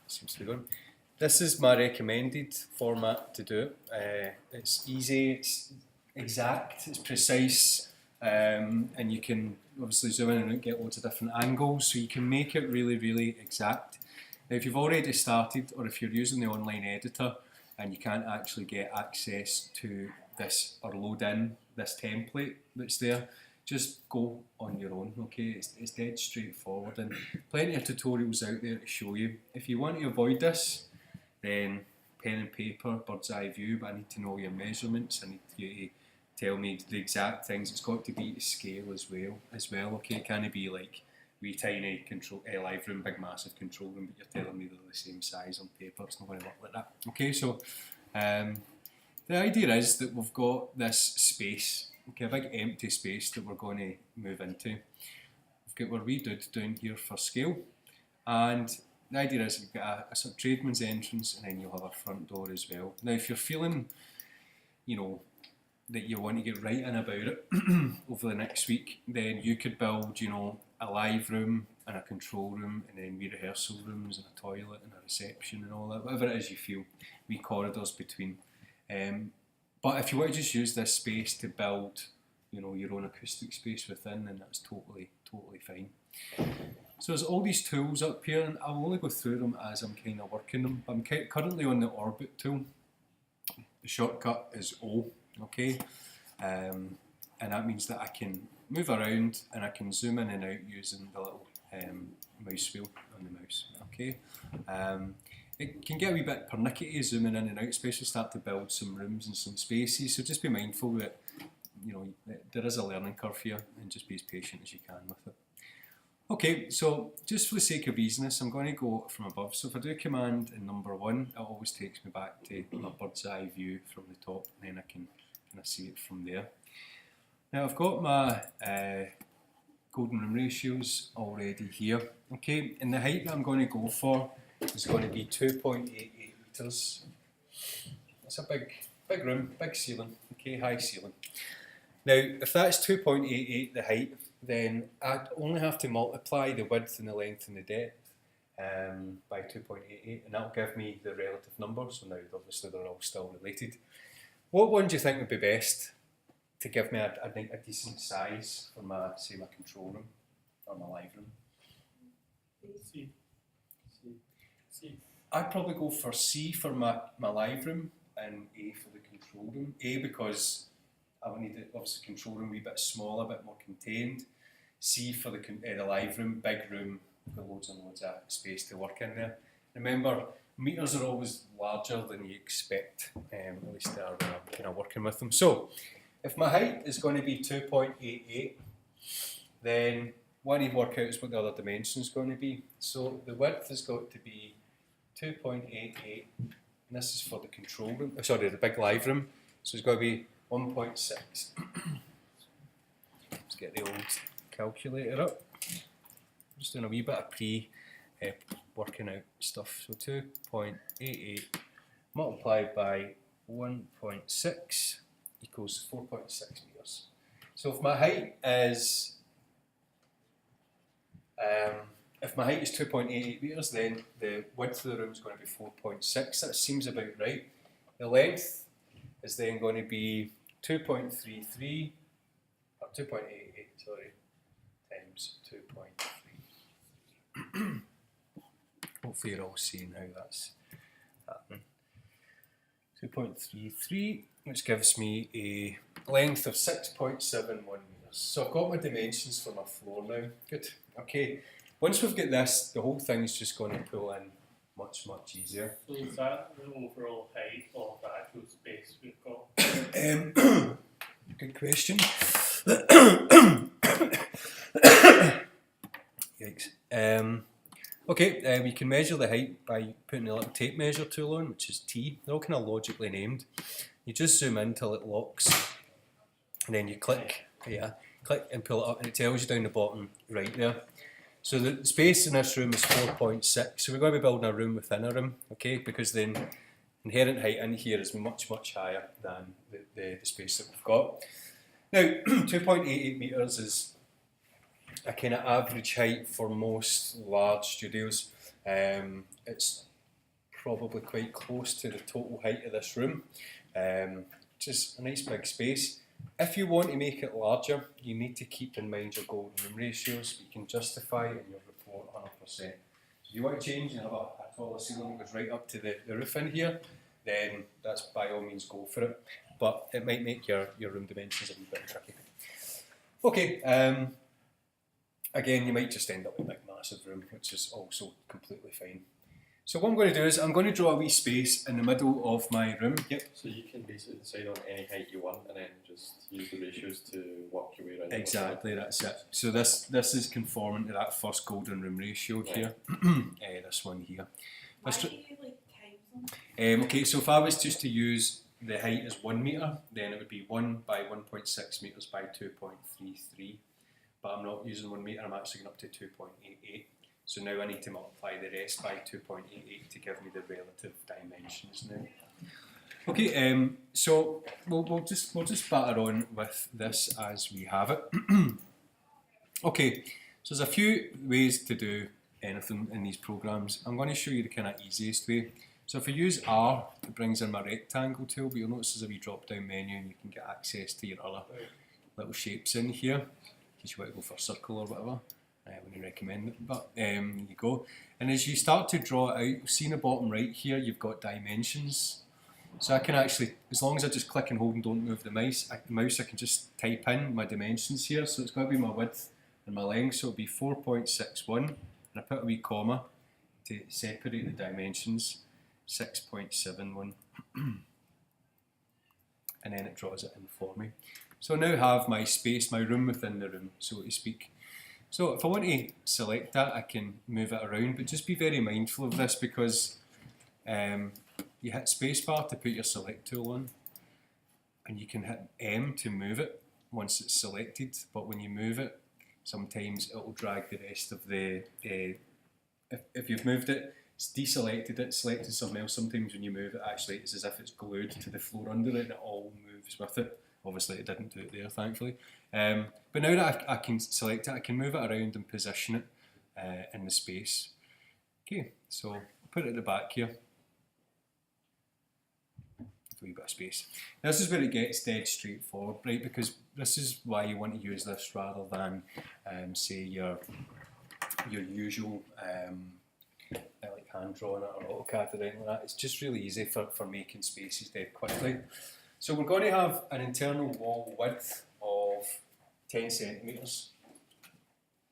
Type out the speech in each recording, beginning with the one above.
seems to be going. This is my recommended format to do it. It's easy, it's exact, it's precise, and you can obviously zoom in and out, get loads of different angles, so you can make it really, really exact. Now, if you've already started, or if you're using the online editor and you can't actually get access to this or load in this template that's there, just go on your own, okay? It's dead straightforward, and plenty of tutorials out there to show you. If you want to avoid this, then pen and paper, bird's eye view, but I need to know your measurements. I need you to tell me the exact things. It's got to be to scale as well, okay? It can't be like wee tiny live room, big massive control room, but you're telling me they're the same size on paper. It's not going to work like that. Okay, so the idea is that we've got this space, okay, a big empty space that we're going to move into. We've got our wee dude down here for scale, and the idea is you've got a sort of tradesman's entrance, and then you'll have a front door as well. Now, if you're feeling, you know, that you want to get right in about it over the next week, then you could build, you know, a live room and a control room, and then wee rehearsal rooms and a toilet and a reception and all that, whatever it is you feel, wee corridors between. But if you want to just use this space to build, you know, your own acoustic space within, then that's totally fine. So there's all these tools up here, and I'll only go through them as I'm kind of working them. I'm currently on the orbit tool. The shortcut is O, okay? And that means that I can move around and I can zoom in and out using the little mouse wheel on the mouse, okay? It can get a wee bit pernickety zooming in and out, especially start to build some rooms and some spaces, so just be mindful that, you know, there is a learning curve here, and just be as patient as you can with it. Okay, so just for the sake of easiness, I'm going to go from above. So if I do command in number 1, it always takes me back to my bird's eye view from the top, and then I can kind of see it from there. Now I've got my golden room ratios already here, okay, and the height that I'm going to go for is going to be 2.88 metres. That's a big room, big ceiling, okay, high ceiling. Now, if that's 2.88 the height, then I only have to multiply the width and the length and the depth by 2.88, and that'll give me the relative numbers. So now, obviously, they're all still related. What one do you think would be best to give me a decent size for my, say, my control room or my live room? C. I'd probably go for C for my live room and A for the control room. A because I would need the obviously control room a wee bit smaller, a bit more contained. C for the live room, big room, got loads and loads of space to work in there. Remember, meters are always larger than you expect, at least they are when I'm kind of working with them. So, if my height is going to be 2.88, then what I need to work out is what the other dimension is going to be. So the width has got to be 2.88, and this is for the control room, sorry, the big live room, so it's got to be 1.6. Let's get the old calculator up. I'm just doing a wee bit of working out stuff. So 2.88 multiplied by 1.6 equals 4.6 metres. So if my height is 2.88 metres, then the width of the room is going to be 4.6. That seems about right. The length is then going to be 2.33, or 2.88, sorry, times 2.3. Hopefully you're all seeing how that's happening. 2.33, which gives me a length of 6.71 metres. So I've got my dimensions for my floor now. Good. Okay. Once we've got this, the whole thing is just going to pull in much easier. So is that the overall height of the actual space we've got? Good question. Yikes. Okay, we can measure the height by putting a little tape measure tool on, which is T. They're all kind of logically named. You just zoom in till it locks, and then you click and pull it up, and it tells you down the bottom right there. So the space in this room is 4.6, so we're going to be building a room within a room, okay, because the inherent height in here is much higher than the space that we've got. Now, 2.88 metres is a kind of average height for most large studios. It's probably quite close to the total height of this room, which is a nice big space. If you want to make it larger, you need to keep in mind your golden room ratios. You can justify in your report 100%. If you want to change and have a taller ceiling that goes right up to the roof in here, then that's by all means go for it. But it might make your room dimensions a wee bit tricky. Okay, again, you might just end up with a big massive room, which is also completely fine. So what I'm going to do is I'm going to draw a wee space in the middle of my room. Yep. So you can basically decide on any height you want and then just use the ratios to work your way around. Exactly, that's it. So this is conforming to that first golden room ratio here. This one here. Why do you like times them? Okay, so if I was just to use the height as 1 metre, then it would be 1 by 1.6 metres by 2.33. But I'm not using 1 metre, I'm actually going up to 2.88. So now I need to multiply the rest by 2.88 to give me the relative dimensions now. Okay, so we'll just batter on with this as we have it. Okay, so there's a few ways to do anything in these programs. I'm going to show you the kind of easiest way. So if I use R, it brings in my rectangle tool, but you'll notice there's a wee drop down menu and you can get access to your other little shapes in here. In case you want to go for a circle or whatever. I wouldn't recommend it, but there you go. And as you start to draw it out, you'll see in the bottom right here, you've got dimensions. So I can actually, as long as I just click and hold and don't move the mouse, I can just type in my dimensions here. So it's going to be my width and my length, so it'll be 4.61, and I put a wee comma to separate the dimensions, 6.71, and then it draws it in for me. So I now have my space, my room within the room, so to speak. So if I want to select that, I can move it around, but just be very mindful of this because you hit spacebar to put your select tool on, and you can hit M to move it once it's selected, but when you move it, sometimes it will drag the rest of the, if you've moved it, it's deselected it, selected something else, sometimes when you move it, actually it's as if it's glued to the floor under it and it all moves with it. Obviously it didn't do it there, thankfully. But now that I can select it, I can move it around and position it in the space. Okay, so I'll put it at the back here. A wee bit of space. This is where it gets dead straightforward, right? Because this is why you want to use this rather than, say, your usual like hand drawing it or AutoCAD or anything like that. It's just really easy for making spaces dead quickly. So we're going to have an internal wall width of 10 centimetres.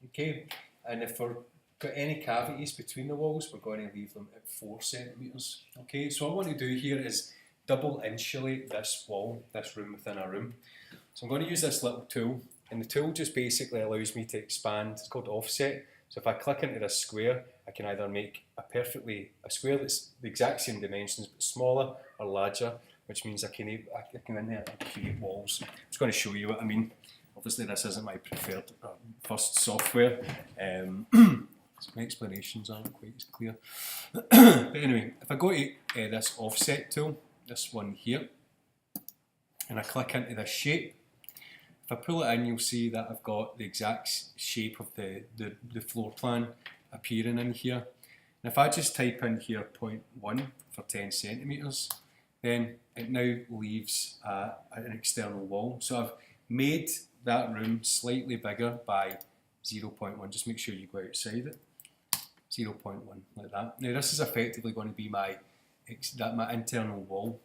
Okay, and if we've got any cavities between the walls, we're going to leave them at 4 centimetres. Okay, so what I want to do here is double insulate this wall, this room within a room. So I'm going to use this little tool, and the tool just basically allows me to expand. It's called offset. So if I click into this square, I can either make a square that's the exact same dimensions but smaller or larger, which means I can in there and create walls. I'm just going to show you what I mean. Obviously this isn't my preferred first software, so my explanations aren't quite as clear. But anyway, if I go to this offset tool, this one here, and I click into this shape, if I pull it in, you'll see that I've got the exact shape of the floor plan appearing in here. And if I just type in here 0.1 for 10 centimetres, then it now leaves an external wall. So I've made that room slightly bigger by 0.1. Just make sure you go outside it. 0.1, like that. Now this is effectively going to be my internal wall.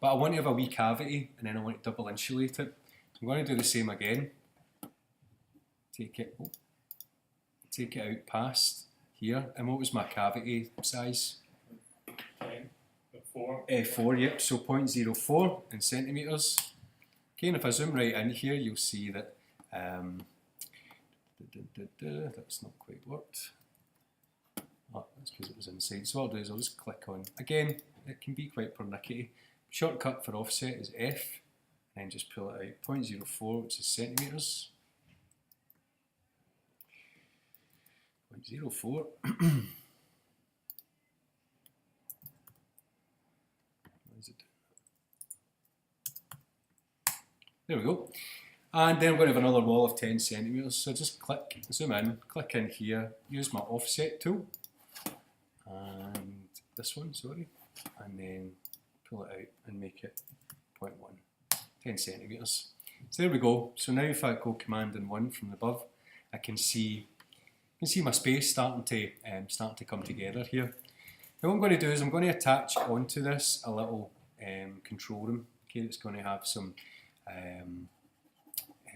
But I want to have a wee cavity and then I want to double insulate it. So I'm going to do the same again. Take it out past here. And what was my cavity size? 4. 4, yep, so 0.04 in centimetres. Okay, and if I zoom right in here, you'll see that that's not quite worked. Oh, that's because it was inside. So what I'll do is I'll just click on, again, it can be quite pernickety. Shortcut for offset is F, and then just pull it out, 0.04, which is centimetres. 0.04. There we go. And then I'm going to have another wall of 10 centimetres. So just zoom in, click in here, use my offset tool, and this one, sorry, and then pull it out and make it 0.1, 10 centimetres. So there we go. So now if I go Command and 1 from above, I can see my space starting to come together here. Now what I'm going to do is I'm going to attach onto this a little control room. Okay, it's going to have some.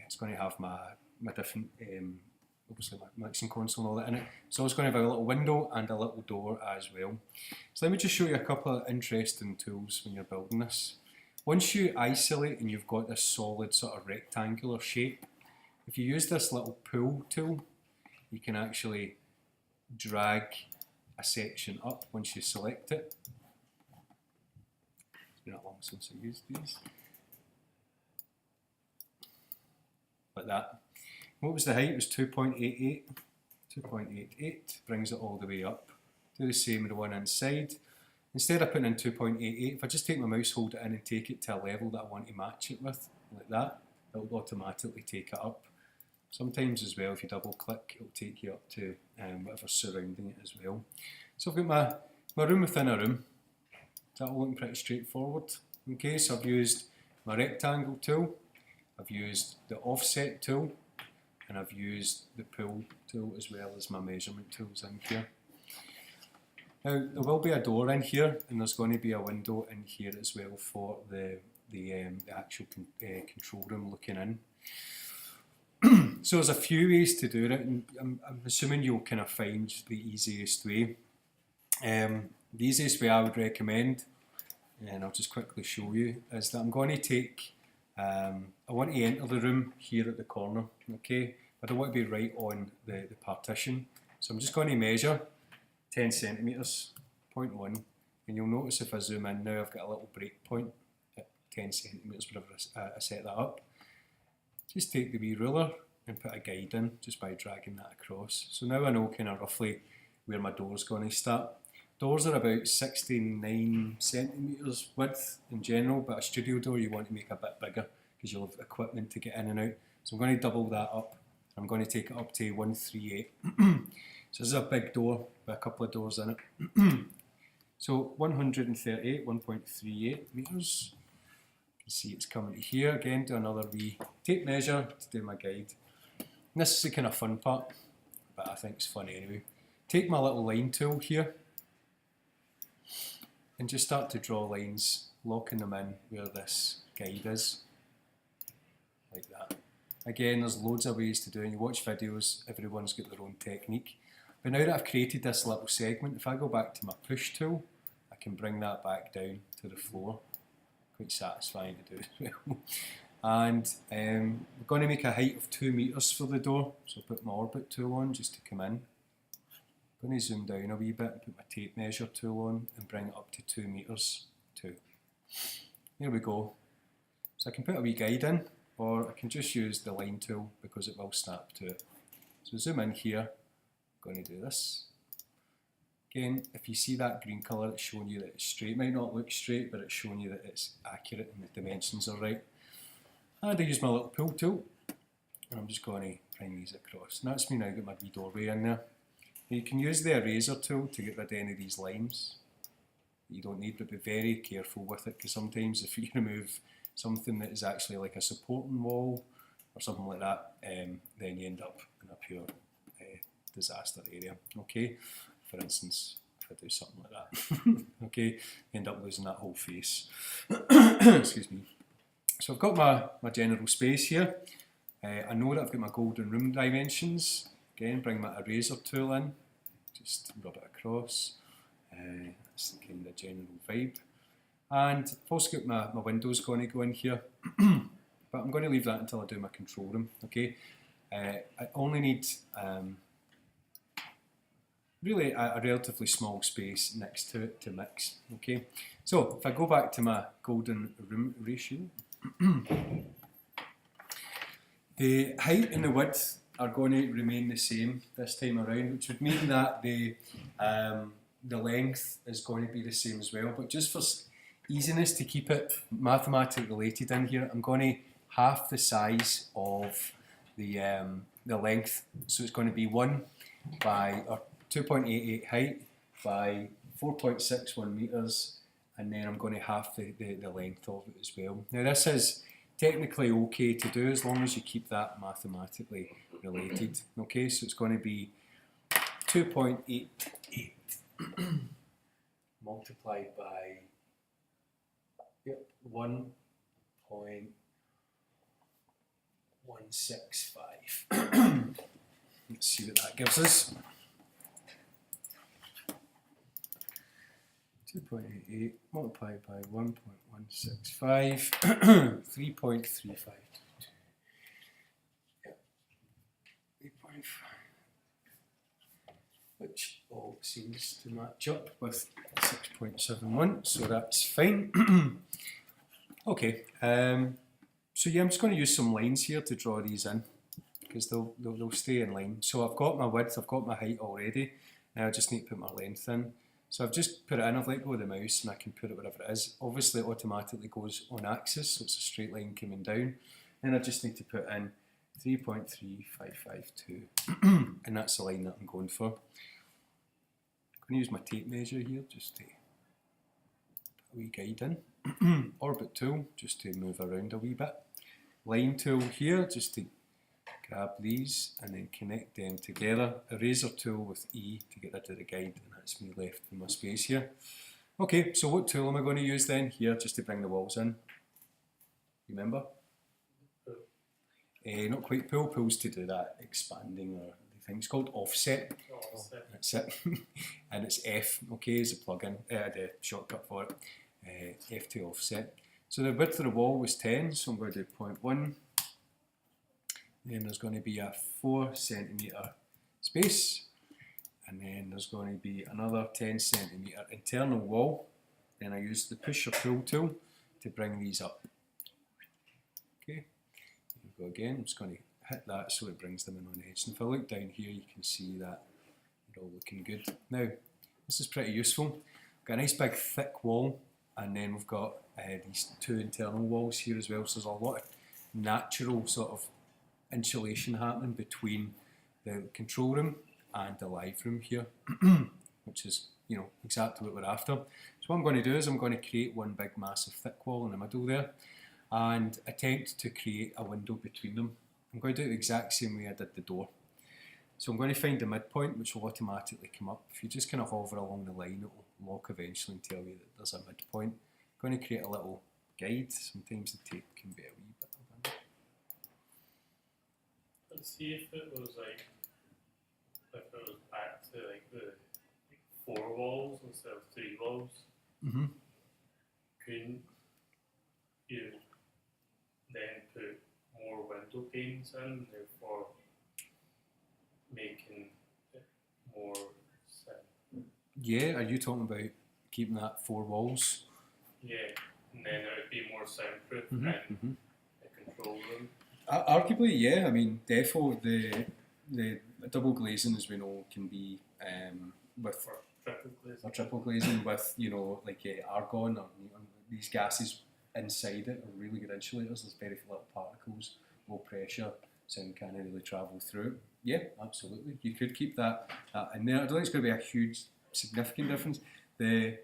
It's going to have my different, obviously my mixing console and all that in it. So it's going to have a little window and a little door as well. So let me just show you a couple of interesting tools when you're building this. Once you isolate and you've got this solid sort of rectangular shape, if you use this little pull tool, you can actually drag a section up once you select it. It's been a long since I used these. Like that. What was the height? It was 2.88. 2.88 brings it all the way up. Do the same with the one inside. Instead of putting in 2.88, if I just take my mouse, hold it in and take it to a level that I want to match it with, like that, it will automatically take it up. Sometimes as well, if you double click, it will take you up to whatever's surrounding it as well. So I've got my room within a room. That all looking pretty straightforward. Okay, so I've used my rectangle tool, I've used the offset tool, and I've used the pull tool as well as my measurement tools in here. Now there will be a door in here, and there's going to be a window in here as well for the actual control room looking in. So there's a few ways to do it, and I'm assuming you'll kind of find the easiest way. The easiest way I would recommend, and I'll just quickly show you, is that I'm going to take, I want to enter the room here at the corner, okay? But I want to be right on the partition. So I'm just going to measure 10 centimetres, 0.1, and you'll notice if I zoom in now, I've got a little break point at 10 centimetres whenever I set that up. Just take the wee ruler and put a guide in just by dragging that across. So now I know kind of roughly where my door's going to start. Doors are about 69 centimetres width in general, but a studio door you want to make a bit bigger because you'll have equipment to get in and out. So I'm going to double that up. I'm going to take it up to 138. So this is a big door with a couple of doors in it. So 138, 1.38 metres. You can see it's coming to here. Again, do another wee tape measure to do my guide. And this is the kind of fun part, but I think it's funny anyway. Take my little line tool here and just start to draw lines, locking them in where this guide is, like that. Again, there's loads of ways to do it. You watch videos, everyone's got their own technique. But now that I've created this little segment, if I go back to my push tool, I can bring that back down to the floor. Quite satisfying to do as well. And we're going to make a height of 2 metres for the door. So I'll put my orbit tool on just to come in. I'm going to zoom down a wee bit and put my tape measure tool on and bring it up to 2 metres too. There we go. So I can put a wee guide in, or I can just use the line tool because it will snap to it. So zoom in here, I'm going to do this. Again, if you see that green colour, it's showing you that it's straight. It might not look straight, but it's showing you that it's accurate and the dimensions are right. And I use my little pull tool, and I'm just going to bring these across. And that's me now got my wee doorway in there. You can use the eraser tool to get rid of any of these lines that you don't need, but be very careful with it, because sometimes if you remove something that is actually like a supporting wall or something like that, then you end up in a pure disaster area. Okay, for instance, if I do something like that, okay, you end up losing that whole face. Excuse me. So I've got my general space here. I know that I've got my golden room dimensions. Again, bring my eraser tool in, just rub it across. That's the kind of general vibe. And I've also got my windows going to go in here, but I'm going to leave that until I do my control room. Okay, I only need really a relatively small space next to it to mix. Okay, so if I go back to my golden room ratio, the height and the width are going to remain the same this time around, which would mean that the length is going to be the same as well. But just for easiness, to keep it mathematically related in here, I'm going to half the size of the length. So it's going to be 1 by 2.88 height by 4.61 metres, and then I'm going to half the length of it as well. Now this is technically okay to do as long as you keep that mathematically related. Okay, so it's going to be 2.88 multiplied by 1.165. Let's see what that gives us. 2.88 multiplied by 1.165, 3.3522. Yep. 3.5. Which all seems to match up with 6.71, so that's fine. Okay, so yeah, I'm just going to use some lines here to draw these in, because they'll stay in line. So I've got my width, I've got my height already, now I just need to put my length in. So I've just put it in, I've let go of the mouse and I can put it wherever it is. Obviously it automatically goes on axis, so it's a straight line coming down. Then I just need to put in 3.3552 and that's the line that I'm going for. I'm going to use my tape measure here just to put a wee guide in. Orbit tool just to move around a wee bit. Line tool here just to grab these and then connect them together. Eraser tool with E to get rid of the guide, and that's me left with my space here. Okay, so what tool am I going to use then? Here, just to bring the walls in. Remember? Not quite pull. Pull's to do that expanding or the thing. It's called offset. That's it. And it's F, okay, is the plugin, the shortcut for it. F to offset. So the width of the wall was 10, so I'm going to do 0.1. Then there's going to be a 4 centimetre space, and then there's going to be another 10 centimetre internal wall. Then I use the push or pull tool to bring these up. Okay, here we go again. I'm just going to hit that so it brings them in on edge. And if I look down here, you can see that they're all looking good. Now, this is pretty useful. We've got a nice big thick wall, and then we've got these 2 internal walls here as well. So there's a lot of natural sort of insulation happening between the control room and the live room here, which is, you know, exactly what we're after. So what I'm going to do is I'm going to create one big massive thick wall in the middle there and attempt to create a window between them. I'm going to do it the exact same way I did the door. So I'm going to find the midpoint, which will automatically come up. If you just kind of hover along the line, it will lock eventually and tell you that there's a midpoint. I'm going to create a little guide. Sometimes the tape can be a wee bit of a... Let's see if it was like, if it was back to like the 4 walls instead of 3 walls. Mm-hmm. Couldn't you then put more window panes in, therefore making it more simple? Yeah, are you talking about keeping that 4 walls? Yeah, and then it would be more soundproof Mm-hmm. and Mm-hmm. the control room. Arguably, yeah. I mean, defo the double glazing, as we know, can be with For triple glazing. or triple glazing with, you know, like argon or these gases inside it are really good insulators. There's very few little particles, low pressure, sound can't really travel through. Yeah, absolutely. You could keep that in there. I don't think it's going to be a huge, significant difference. The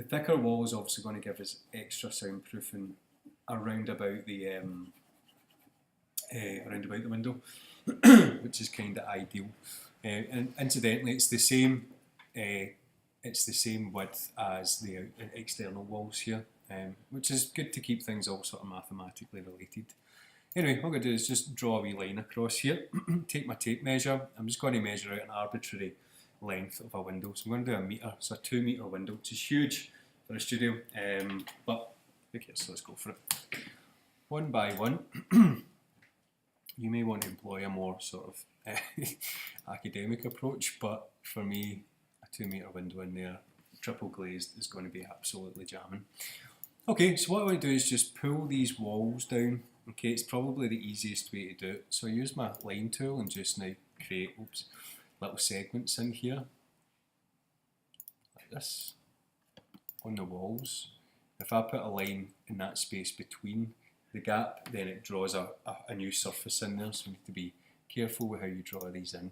thicker wall is obviously going to give us extra soundproofing around about the window, which is kind of ideal. And incidentally, it's the same width as the external walls here, which is good to keep things all sort of mathematically related. Anyway, what I'm going to do is just draw a wee line across here, take my tape measure. I'm just going to measure out an arbitrary length of a window. So I'm going to do a metre, so a 2 metre window, which is huge for a studio, but who cares, so let's go for it. 1 by 1. You may want to employ a more sort of academic approach, but for me, a 2 metre window in there, triple glazed, is going to be absolutely jamming. Okay, so what I want to do is just pull these walls down. Okay, it's probably the easiest way to do it. So I use my line tool and just now create little segments in here, like this, on the walls. If I put a line in that space between the gap, then it draws a new surface in there, so you need to be careful with how you draw these in.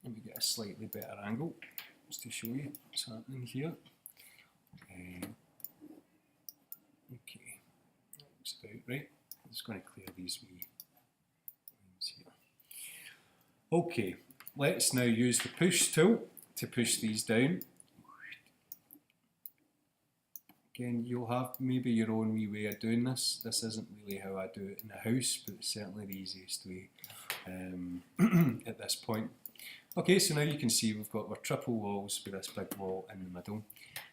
Let me get a slightly better angle. just to show you what's happening here. Okay, looks about right. I'm just going to clear these wee lines here. Okay, let's now use the push tool to push these down. Again, you'll have maybe your own wee way of doing this. This isn't really how I do it in the house, but it's certainly the easiest way at this point. Okay, so now you can see we've got our triple walls with this big wall in the middle.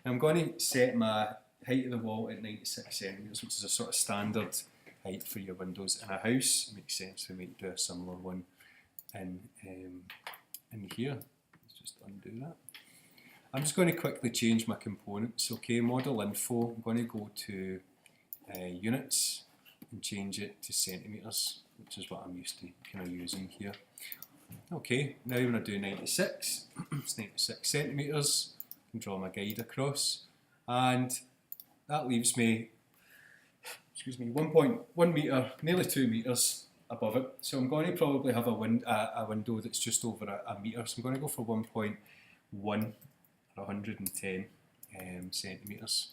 Now I'm going to set my height of the wall at 96 centimetres, which is a sort of standard height for your windows in a house. It makes sense for me to do a similar one in here. Let's just undo that. I'm just going to quickly change my components. Okay, model info, I'm going to go to units and change it to centimetres, which is what I'm used to kind of using here. Okay, now when I do 96, it's 96 centimetres, I can draw my guide across, and that leaves me, excuse me, 1.1 metre, nearly 2 metres above it. So I'm going to probably have a window that's just over a metre, so I'm going to go for 1.1 or 110 centimetres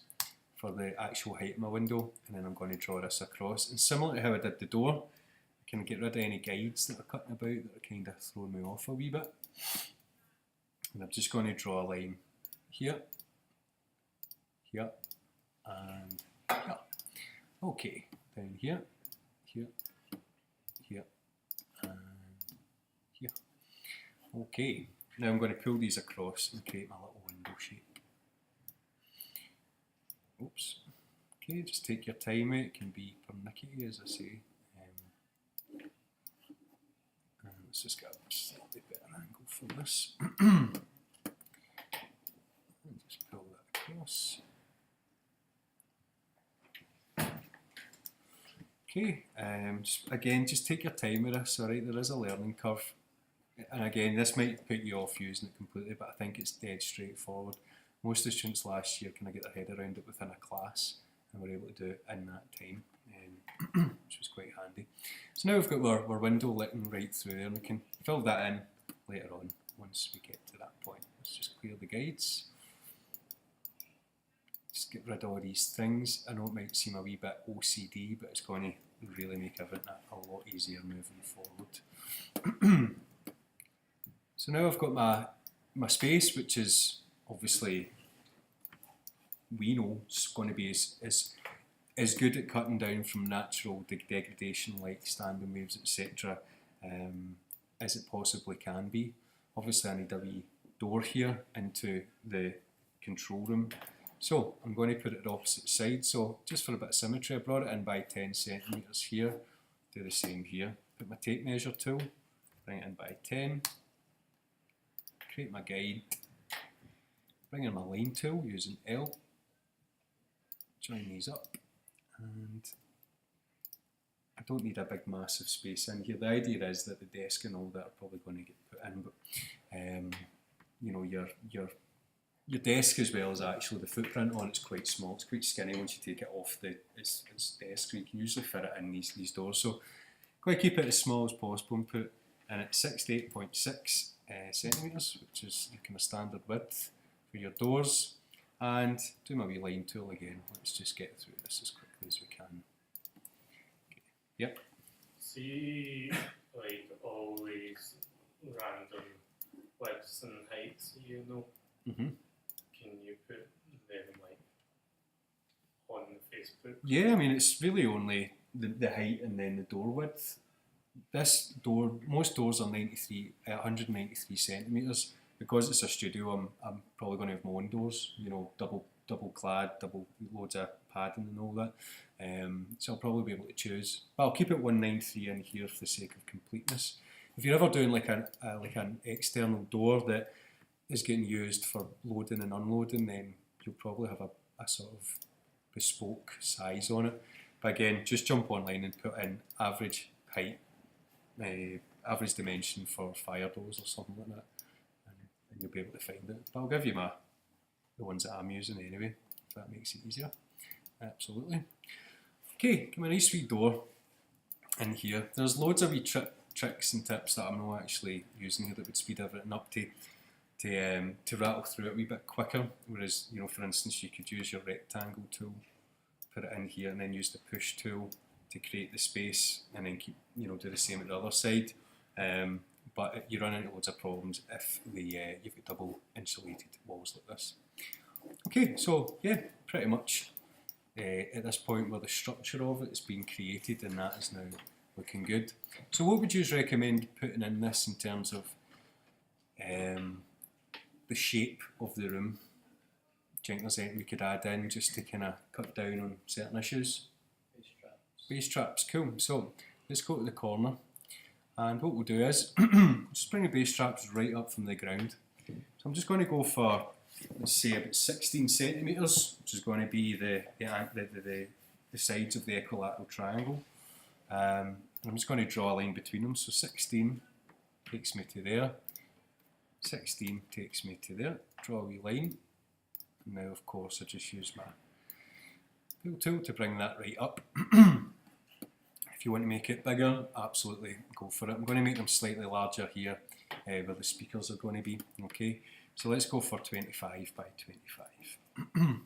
for the actual height of my window, and then I'm going to draw this across. And similar to how I did the door, I can get rid of any guides that are cutting about that are kind of throwing me off a wee bit. And I'm just going to draw a line here, here, and here. Okay, down here, here, here, and here. Okay, now I'm going to pull these across and create my little window shape. Oops. Okay, just take your time. It can be pernickety, as I say. And let's just get a slightly better angle for this. And just pull that across. Okay, again, just take your time with this, alright, there is a learning curve. And again, this might put you off using it completely, but I think it's dead straightforward. Most of the students last year kind of get their head around it within a class, and were able to do it in that time, which was quite handy. So now we've got our window lit right through there, and we can fill that in later on once we get to that point. Let's just clear the guides. Just get rid of all these things. I know it might seem a wee bit OCD, but it's going to really make everything a lot easier moving forward. So now I've got my space, which is obviously, we know it's going to be as good at cutting down from natural degradation like standing waves, etc., as it possibly can be. Obviously I need a wee door here into the control room. So I'm going to put it opposite side. So just for a bit of symmetry, I brought it in by 10 centimetres here. Do the same here. Put my tape measure tool, bring it in by 10. Create my guide. Bring in my line tool using L. Join these up. And I don't need a big massive space in here. The idea is that the desk and all that are probably going to get put in, but you know, your desk as well as actually the footprint on it's quite small. It's quite skinny once you take it off its desk. You can usually fit it in these doors. So going to keep it as small as possible and put in at 68.6 centimetres, which is the kind of standard width for your doors. And do my wee line tool again. Let's just get through this as quickly as we can. Okay. Yep. See, like all these random widths and heights, you know. Mm-hmm. Can you put them like on Facebook? Yeah, I mean it's really only the height and then the door width. This door, most doors are 193 centimetres. Because it's a studio, I'm probably going to have my own doors, you know, double clad, loads of padding and all that. So I'll probably be able to choose. But I'll keep it 193 in here for the sake of completeness. If you're ever doing like an external door that is getting used for loading and unloading, then you'll probably have a sort of bespoke size on it. But again, just jump online and put in average height, average dimension for fire doors or something like that. And you'll be able to find it. But I'll give you the ones that I'm using anyway, if that makes it easier. Absolutely. Okay, come a nice wee door in here. There's loads of wee tricks and tips that I'm not actually using here that would speed everything up to to rattle through it a wee bit quicker. Whereas, you know, for instance, you could use your rectangle tool, put it in here, and then use the push tool to create the space, and then keep, you know, do the same at the other side. But you run into loads of problems if you've got double insulated walls like this. Okay, so yeah, pretty much at this point where the structure of it is being created, and that is now looking good. So what would you recommend putting in this in terms of the shape of the room? Do you think there's anything we could add in just to kind of cut down on certain issues? Base traps. Base traps, cool. So let's go to the corner, and what we'll do is just bring the base traps right up from the ground. So I'm just going to go for, let's say, about 16 centimetres, which is going to be the sides of the equilateral triangle. And I'm just going to draw a line between them. So 16 takes me to there, 16 takes me to there, draw a wee line. And now, of course, I just use my fill tool to bring that right up. If you want to make it bigger, absolutely go for it. I'm going to make them slightly larger here where the speakers are going to be. Okay, so let's go for 25 by 25.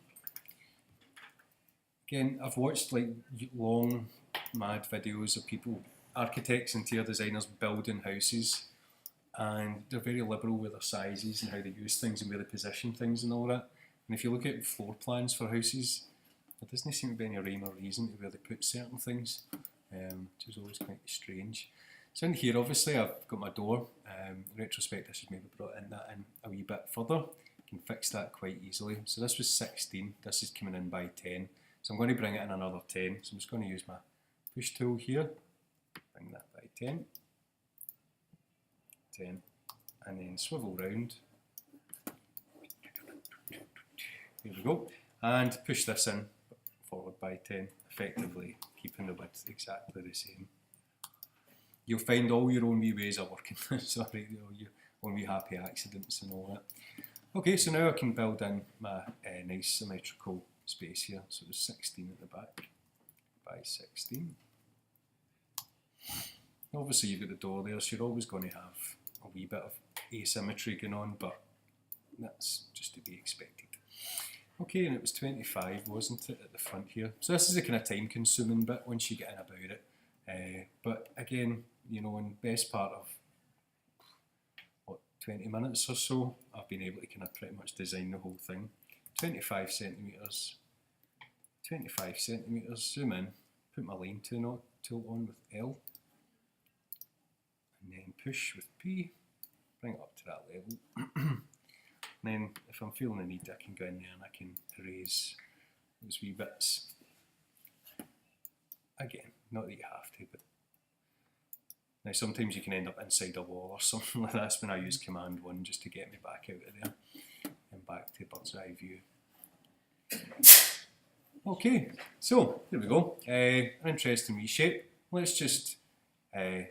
Again, I've watched like long, mad videos of people, architects, interior designers building houses, and they're very liberal with their sizes and how they use things and where they position things and all that. And if you look at floor plans for houses, there doesn't seem to be any rhyme or reason to where they put certain things, which is always quite strange. So in here, obviously, I've got my door. In retrospect, I should maybe brought that in a wee bit further. You can fix that quite easily. So this was 16, this is coming in by 10. So I'm going to bring it in another 10. So I'm just going to use my push tool here, bring that by 10, 10, and then swivel round. Here we go, and push this in forward by 10, effectively keeping the width exactly the same. You'll find all your own wee ways of working, sorry, your own wee happy accidents and all that. Okay, so now I can build in my nice symmetrical space here. So there's 16 at the back by 16. Obviously you've got the door there, so you're always going to have a wee bit of asymmetry going on, but that's just to be expected. Okay, and it was 25, wasn't it, at the front here? So this is a kind of time-consuming bit once you get in about it. But again, you know, in best part of, what, 20 minutes or so, I've been able to kind of pretty much design the whole thing. 25 centimetres, 25 centimetres, zoom in, put my line tool on with L, and then push with P, bring it up to that level. And then if I'm feeling the need, I can go in there and I can erase those wee bits. Again, not that you have to, but now sometimes you can end up inside a wall or something like that. That's when I use Command 1 just to get me back out of there and back to bird's eye view. Okay, so here we go. An interesting wee shape. Let's just go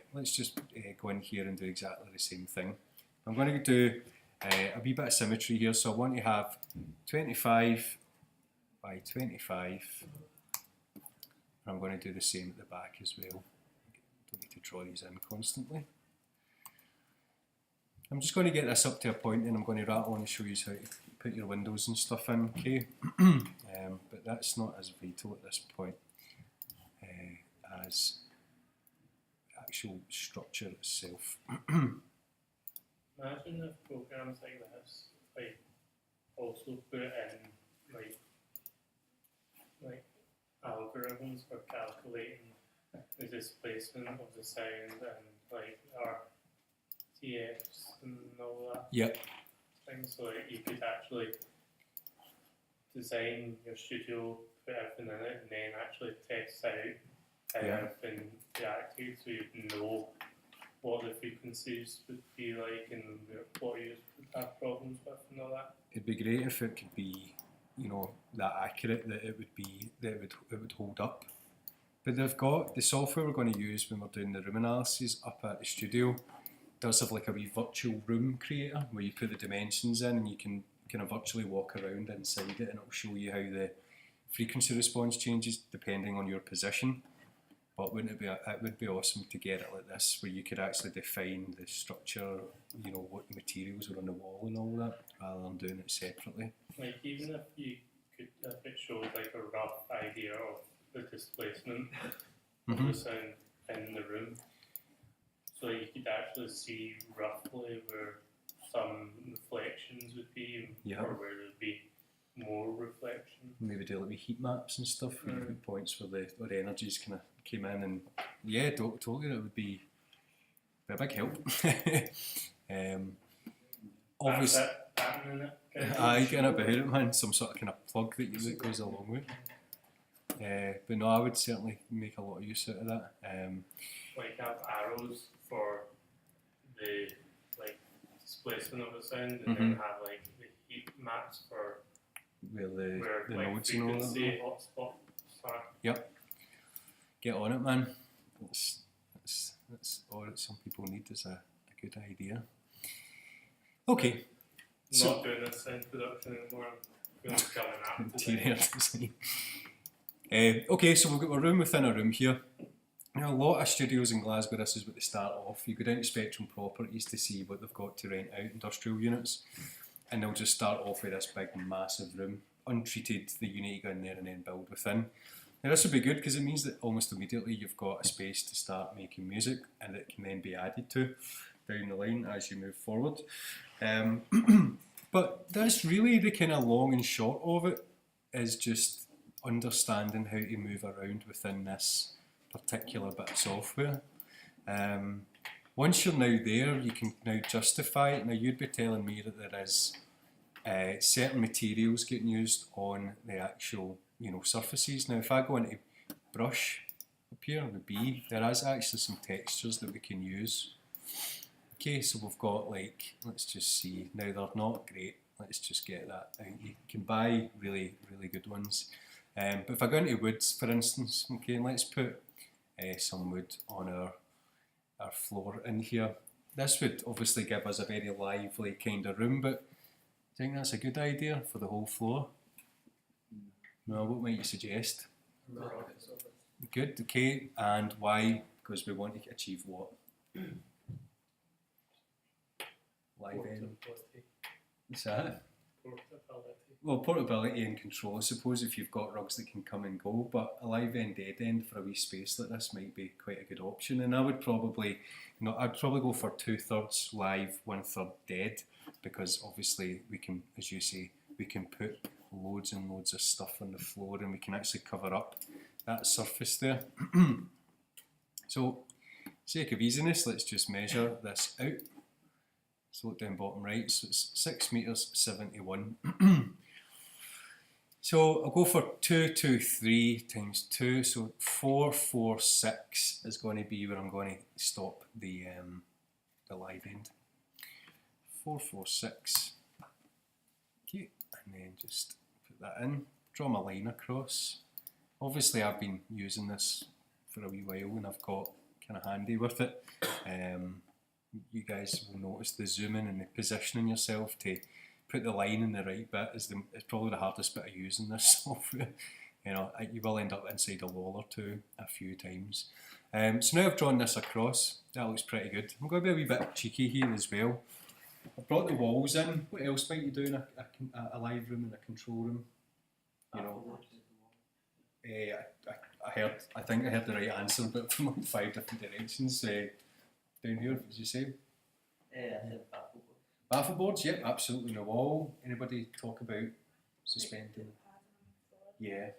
in here and do exactly the same thing. I'm going to do a wee bit of symmetry here, so I want to have 25 by 25. And I'm going to do the same at the back as well. Don't need to draw these in constantly. I'm just going to get this up to a point, and I'm going to rattle on and show you how to put your windows and stuff in, okay? But that's not as vital at this point as the actual structure itself. Imagine if programs like this, like, also put in, like algorithms for calculating the displacement of the sound and, like, RTX and all that. Yep. Things, so like, you could actually design your studio, put everything in it, and then actually test out how everything reacted, so you know what the frequencies would be like and what you would have problems with and all that. It'd be great if it could be, you know, that accurate that it would hold up. But they've got the software we're going to use when we're doing the room analysis up at the studio. Does have like a wee virtual room creator where you put the dimensions in and you can kind of virtually walk around inside it, and it'll show you how the frequency response changes depending on your position. But wouldn't it be? It would be awesome to get it like this, where you could actually define the structure, you know, what materials are on the wall and all that, rather than doing it separately. Like even if you could, if it showed like a rough idea of the displacement of the sound in the room, so you could actually see roughly where some reflections would be, or where there'd be more reflection. Maybe do like heat maps and stuff, where you put points where the energies kind of came in, and yeah, totally, it would be a big help. Obviously, getting about it, man, some sort of kind of plug that goes along with it. But no, I would certainly make a lot of use out of that. Like have arrows for the like displacement of the sound, and then have like the heat maps for where the like nodes and all that. Hotspots are. Yep. Get on it, man. That's all that some people need is a good idea. Okay. Not doing this sound production anymore. I'm going to come in interior design. Okay, so we've got a room within a room here. Now, a lot of studios in Glasgow, this is what they start off. You go down to Spectrum Properties to see what they've got to rent out, industrial units, and they'll just start off with this big, massive room, untreated, that you need to go in there and then build within. Now, this would be good because it means that almost immediately you've got a space to start making music, and it can then be added to down the line as you move forward. But that's really the kind of long and short of it, is just understanding how to move around within this particular bit of software. Once you're now there, you can now justify it. Now, you'd be telling me that there is certain materials getting used on the actual, you know, surfaces. Now, if I go into brush up here, the B, there is actually some textures that we can use. Okay, so we've got, like, let's just see. Now, they're not great. Let's just get that out. You can buy really, really good ones. But if I go into woods, for instance, okay, let's put some wood on our floor in here. This would obviously give us a very lively kind of room, but I think that's a good idea for the whole floor. No, what might you suggest? Good, okay, and why? Because we want to achieve what? Live end. What's that? Well, portability and control. I suppose if you've got rugs that can come and go, but a live end, dead end for a wee space like this might be quite a good option. And I would probably, I'd probably go for 2/3 live, 1/3 dead, because obviously we can, as you say, we can put loads and loads of stuff on the floor, and we can actually cover up that surface there. So, sake of easiness, let's just measure this out. So look down bottom right, so it's 6 metres 71. So I'll go for 223 times 2, so 446 is going to be where I'm going to stop the live end. 446. Okay, and then just put that in, draw my line across. Obviously I've been using this for a wee while and I've got kind of handy with it. You guys will notice the zooming and the positioning yourself to put the line in the right bit is probably the hardest bit of using this software. You will end up inside a wall or two a few times. So now I've drawn this across, that looks pretty good. I'm going to be a wee bit cheeky here as well. I've brought the walls in. What else might you do in a live room and a control room? I think I heard the right answer, but from like 5 different directions. Down here, did you say? Baffle boards, yep, absolutely on the wall. Anybody talk about suspending? Yeah.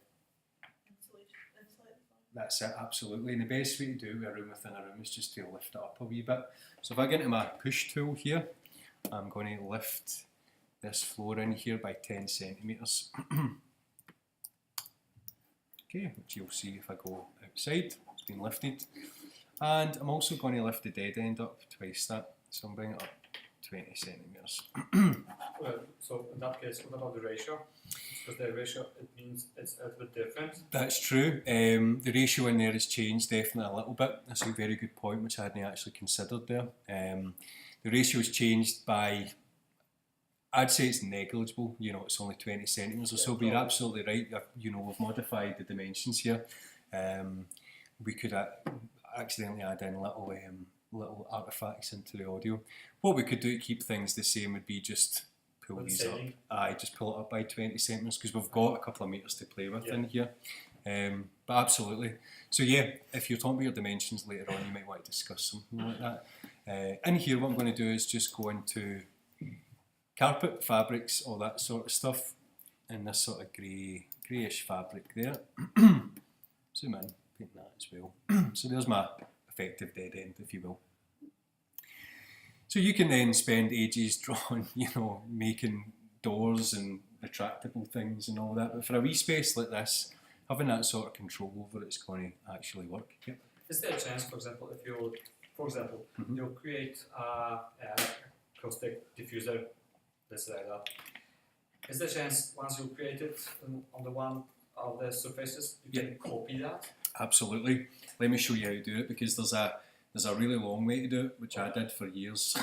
That's it, absolutely. And the best way to do a room within a room is just to lift it up a wee bit. So if I get into my push tool here, I'm going to lift this floor in here by 10 centimetres. Okay, which you'll see if I go outside, it's been lifted. And I'm also going to lift the dead end up twice that, so I'm bringing it up 20 centimetres. So in that case, what about the ratio? Because the ratio, it means it's a little bit different. That's true. The ratio in there has changed definitely a little bit. That's a very good point, which I hadn't actually considered there. The ratio has changed by, I'd say it's negligible. It's only 20 centimetres or so, but you're absolutely right. We've modified the dimensions here. we could accidentally add in little artifacts into the audio. What we could do to keep things the same would be just pull With these saving. up. Just pull it up by 20 centimeters because we've got a couple of meters to play with Yeah. in here. But absolutely. So yeah, if you're talking about your dimensions later on, you might want to discuss something like that. In here, what I'm going to do is just go into carpet, fabrics, all that sort of stuff, and this sort of greyish fabric there. Zoom in, paint that as well. So there's my effective dead end, if you will. So you can then spend ages drawing, making doors and retractable things and all that. But for a wee space like this, having that sort of control over it's going to actually work. Yep. Is there a chance, for example, if you, Mhm. you create a acoustic diffuser, let's say like that. Is there a chance once you create it on the one of the surfaces, you can copy that? Absolutely. Let me show you how to do it because there's a really long way to do it, which I did for years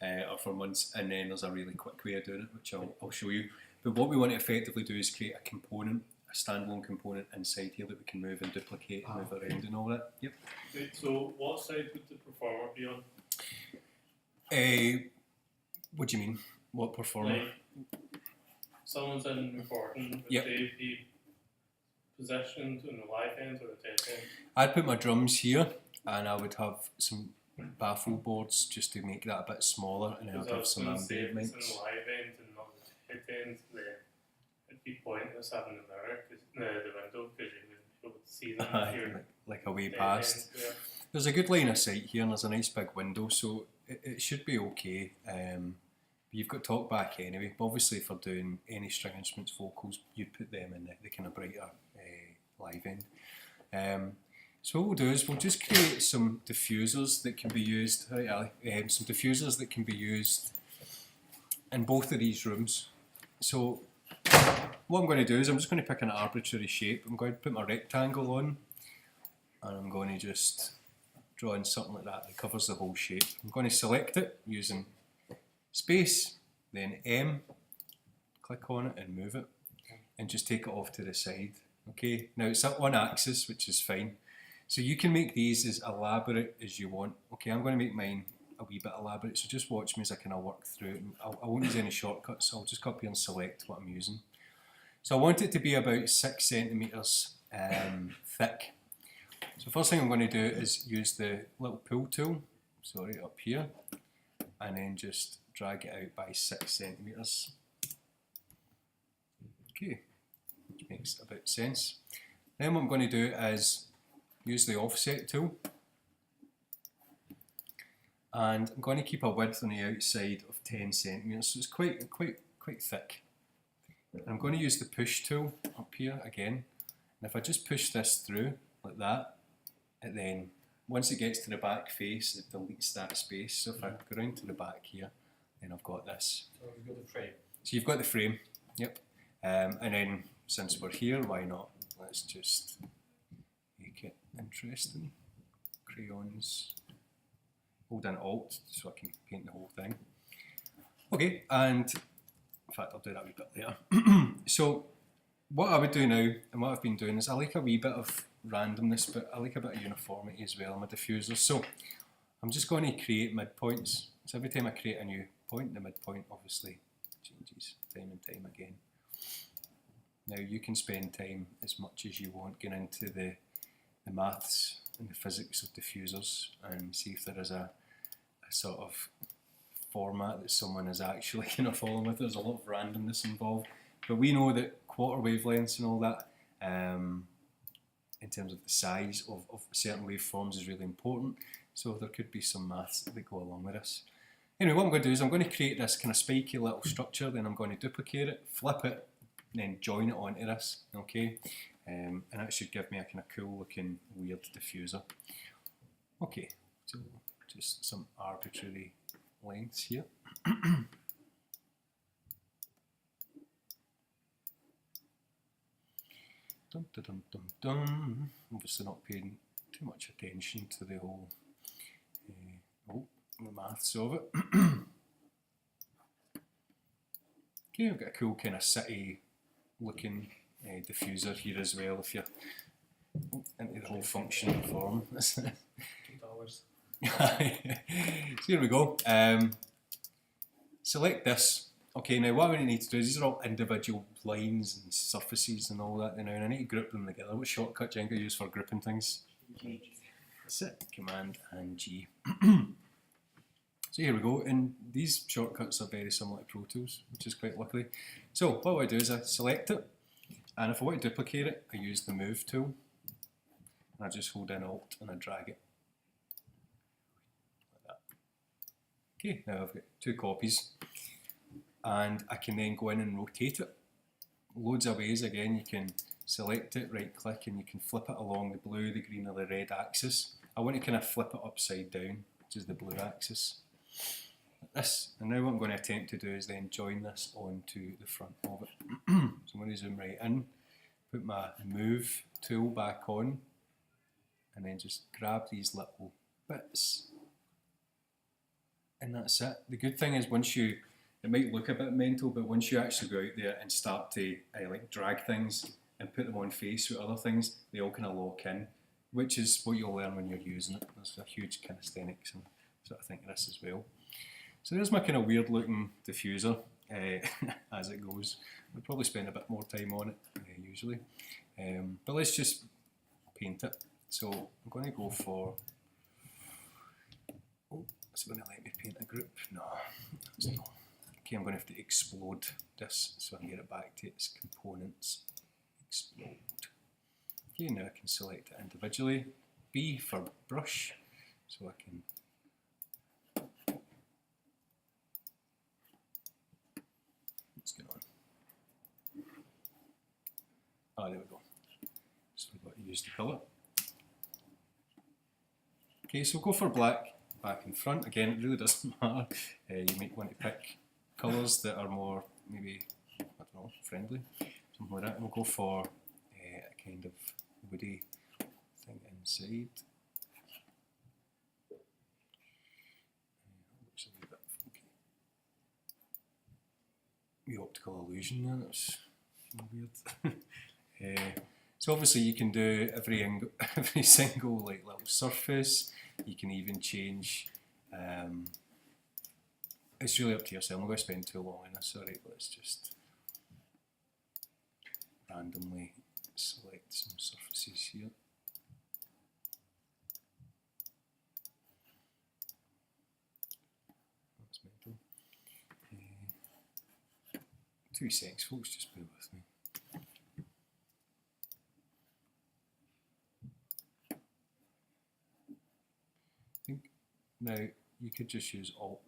or for months, and then there's a really quick way of doing it, which I'll show you. But what we want to effectively do is create a component, a standalone component inside here that we can move and duplicate and move around and all that. Yep. Right, so what side would the performer be on? What do you mean? What performer? Like, someone's in recording, would Yep. they be positioned on the live end or the dead end? I'd put my drums here, and I would have some baffle boards just to make that a bit smaller, and then I'd Because I have was some going to say ambient if it's in mics. the live end and not the dead end, then it'd be pointless having the mirror, the window, because you wouldn't be able to see them if you're like a way dead past. end, yeah. There's a good line of sight here, and there's a nice big window, so it should be okay. You've got talk back anyway. But obviously, for doing any string instruments vocals, you'd put them in the kind of brighter live end. So what we'll do is we'll just create some diffusers that can be used. Right, Ali? Some diffusers that can be used in both of these rooms. So what I'm going to do is I'm just going to pick an arbitrary shape. I'm going to put my rectangle on, and I'm going to just draw in something like that covers the whole shape. I'm going to select it using space, then M, click on it and move it, and just take it off to the side. Okay, now it's at one axis, which is fine. So you can make these as elaborate as you want. Okay, I'm going to make mine a wee bit elaborate, so just watch me as I kind of work through it. I won't use any shortcuts, I'll just copy and select what I'm using. So I want it to be about 6 centimetres thick. So first thing I'm going to do is use the little pull tool, up here, and then just drag it out by 6 centimetres. Okay, which makes a bit of sense. Then what I'm going to do is use the offset tool, and I'm going to keep a width on the outside of 10 centimetres, so it's quite thick. And I'm going to use the push tool up here again, and if I just push this through like that, it then, once it gets to the back face, it deletes that space. So if I go round to the back here, then I've got this. So you've got the frame. So you've got the frame, yep. And then, since we're here, why not? Let's just make it interesting. Crayons. Hold down Alt so I can paint the whole thing. Okay, and in fact, I'll do that a wee bit later. So what I would do now, and what I've been doing, is I like a wee bit of randomness, but I like a bit of uniformity as well in my diffusers. So I'm just going to create midpoints. So every time I create a new point, the midpoint obviously changes time and time again. Now you can spend time as much as you want getting into the maths and the physics of diffusers and see if there is a sort of format that someone is actually kind of following with. There's a lot of randomness involved, but we know that quarter wavelengths and all that, in terms of the size of certain waveforms, is really important. So there could be some maths that go along with this. Anyway, what I'm going to do is I'm going to create this kind of spiky little structure, then I'm going to duplicate it, flip it, and then join it onto this, okay? And that should give me a kind of cool looking weird diffuser. Okay, so just some arbitrary lengths here. Dun, dun, dun, dun, dun. Obviously not paying too much attention to the whole the maths of it. Okay, I've got a cool kind of city looking diffuser here as well. If you're into the whole function form. So 2 towers. here we go. Select this. Okay, now what we need to do is these are all individual lines and surfaces and all that now, and I need to group them together. What shortcut do you think I use for grouping things? That's it. Command and G. So here we go, and these shortcuts are very similar to Pro Tools, which is quite lucky. So what I do is I select it, and if I want to duplicate it, I use the Move tool, and I just hold in Alt and I drag it. Like that. Okay, now I've got 2 copies, and I can then go in and rotate it. Loads of ways. Again, you can select it, right click, and you can flip it along the blue, the green or the red axis. I want to kind of flip it upside down, which is the blue axis. Like this. And now what I'm going to attempt to do is then join this onto the front of it. So I'm going to zoom right in, put my Move tool back on, and then just grab these little bits. And that's it. The good thing is it might look a bit mental, but once you actually go out there and start to like drag things and put them on face with other things, they all kind of lock in, which is what you'll learn when you're using it. There's a huge calisthenics and sort of thing of this as well. So there's my kind of weird looking diffuser as it goes. I'll probably spend a bit more time on it usually, but let's just paint it. So I'm going to go for, oh, it's going to let me paint a group. No, it's not. Okay, I'm going to have to explode this so I can get it back to its components. Explode. Okay, now I can select it individually. B for brush, so I can. What's going on? Ah, there we go. So we've got to use the colour. Okay, so go for black, back and front. Again, it really doesn't matter. You might want to pick colours that are more, maybe, I don't know, friendly, something like that. And we'll go for a kind of woody thing inside. Looks a wee bit funky. The optical illusion there, that's weird. So obviously you can do every single like little surface. You can even change. It's really up to yourself. I'm not going to spend too long on this, sorry, but let's just randomly select some surfaces here. That's mental. 2 seconds, folks, just bear with me. Now you could just use Alt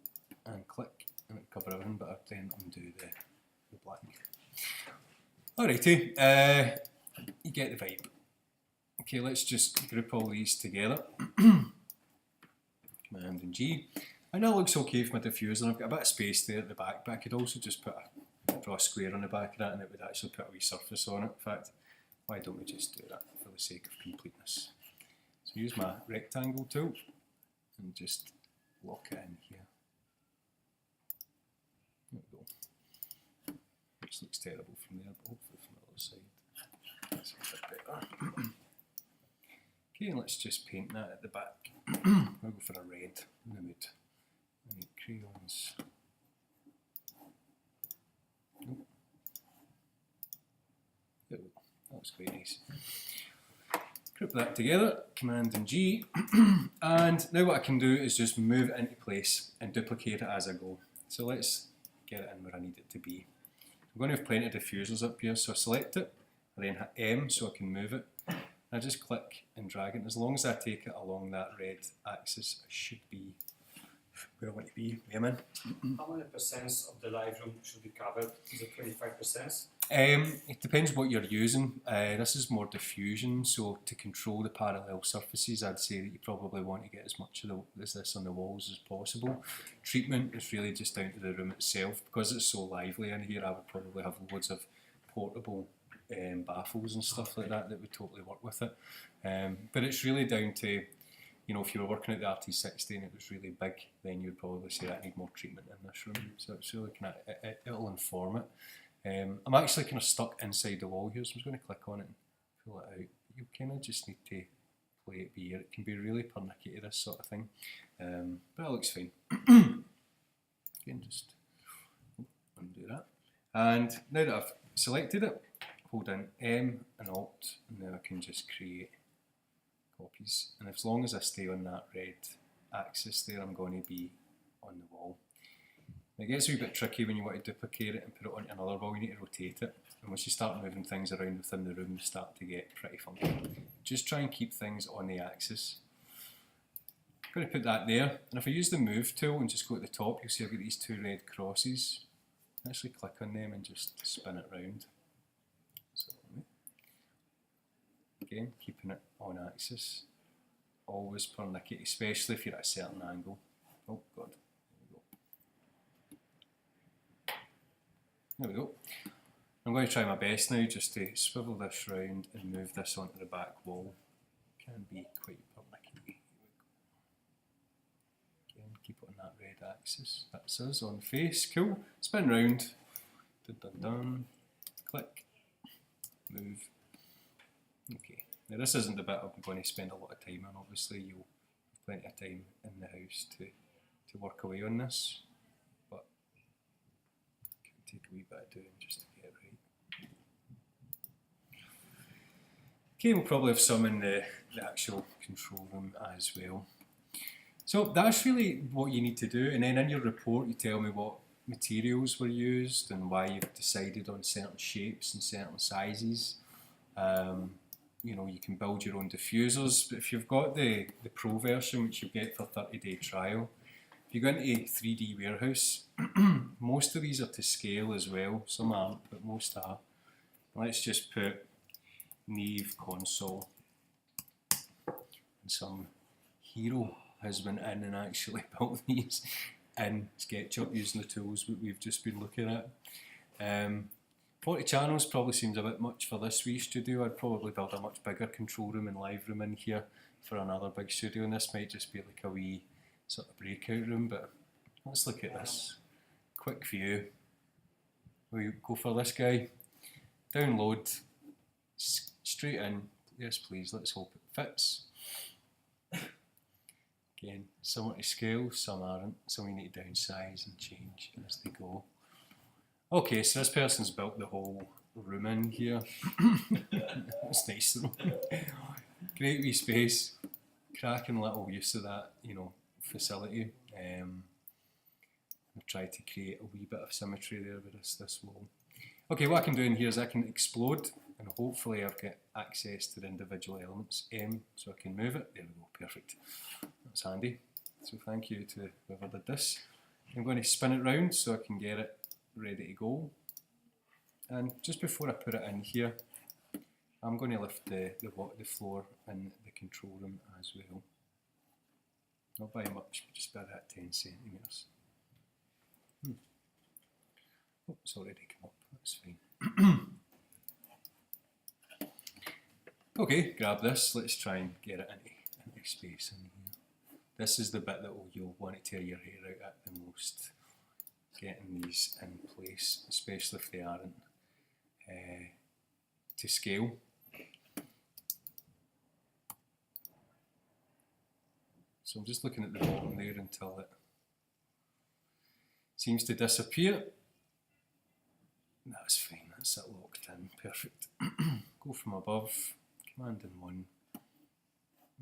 and click and it cover everything, but I'd then undo the black. Alrighty, you get the vibe. Okay, let's just group all these together. Command and G. And that looks okay for my diffuser. I've got a bit of space there at the back, but I could also just draw a square on the back of that and it would actually put a wee surface on it. In fact, why don't we just do that for the sake of completeness? So use my rectangle tool and just lock it in here. There we go. This looks terrible from there, but hopefully from the other side that's a bit better. Okay, and let's just paint that at the back. I'll go for a red in the mood. I need crayons. Nope. There we go. That looks quite nice. Group that together, Command and G, and now what I can do is just move it into place and duplicate it as I go. So let's get it in where I need it to be. I'm going to have plenty of diffusers up here, so I select it, I then hit M so I can move it. I just click and drag it, and as long as I take it along that red axis, I should be where I want to be. Amen. How many percents of the live room should be covered? Is it 25%? It depends what you're using. This is more diffusion, so to control the parallel surfaces, I'd say that you probably want to get as much of this on the walls as possible. Treatment is really just down to the room itself. Because it's so lively in here, I would probably have loads of portable baffles and stuff like that would totally work with it. But it's really down to, you know, if you were working at the RT60 and it was really big, then you'd probably say I need more treatment in this room. So it's really kind of, it'll inform it. I'm actually kind of stuck inside the wall here, so I'm just going to click on it and pull it out. you kind of just need to play it by ear. It can be really pernickety, this sort of thing, but it looks fine. Again, just undo that. And now that I've selected it, hold in M and Alt, and now I can just create copies. And as long as I stay on that red axis there, I'm going to be on the wall. It gets a wee bit tricky when you want to duplicate it and put it onto another wall. You need to rotate it, and once you start moving things around within the room, they start to get pretty funky. Just try and keep things on the axis. I'm going to put that there, and if I use the move tool and just go to the top, you'll see I've got these two red crosses. Actually click on them and just spin it round. So, again, keeping it on axis. Always pernickety, especially if you're at a certain angle. Oh god. There we go. I'm going to try my best now just to swivel this round and move this onto the back wall. Can be quite pernickety. Again, keep it on that red axis. That's us on face. Cool. Spin round. Dun dun dun. Click. Move. Okay. Now this isn't the bit I'm going to spend a lot of time on. Obviously you'll have plenty of time in the house to work away on this. Take a wee bit of doing just to get it right. Okay, we'll probably have some in the actual control room as well. So that's really what you need to do, and then in your report you tell me what materials were used and why you've decided on certain shapes and certain sizes. You know, you can build your own diffusers, but if you've got the Pro version, which you get for 30-day trial, if you go into 3D Warehouse, most of these are to scale as well. Some aren't, but most are. Let's just put Neve console. And some hero has been in and actually built these in SketchUp using the tools that we've just been looking at. 40 channels probably seems a bit much for this wee studio. I'd probably build a much bigger control room and live room in here for another big studio, and this might just be like a wee sort of breakout room, but let's look at this. Quick view. We go for this guy. Download. Straight in. Yes please, let's hope it fits. Again, some are to scale, some aren't. Some we need to downsize and change as they go. Okay, so this person's built the whole room in here. That's nice though. Great wee space. Cracking little use of that, you know, facility. I've tried to create a wee bit of symmetry there with this wall. Okay, what I can do in here is I can explode, and hopefully I've got access to the individual elements. So I can move it. There we go, perfect. That's handy. So thank you to whoever did this. I'm going to spin it round so I can get it ready to go. And just before I put it in here, I'm going to lift the floor in the control room as well. Not by much, but just by that 10 centimetres. Oh, it's already come up, that's fine. Okay, grab this, let's try and get it into space in here. This is the bit that you'll want to tear your hair out at the most. Getting these in place, especially if they aren't to scale. So I'm just looking at the bottom there until it seems to disappear. That's fine, that's it locked in, perfect. Go from above, Command in 1,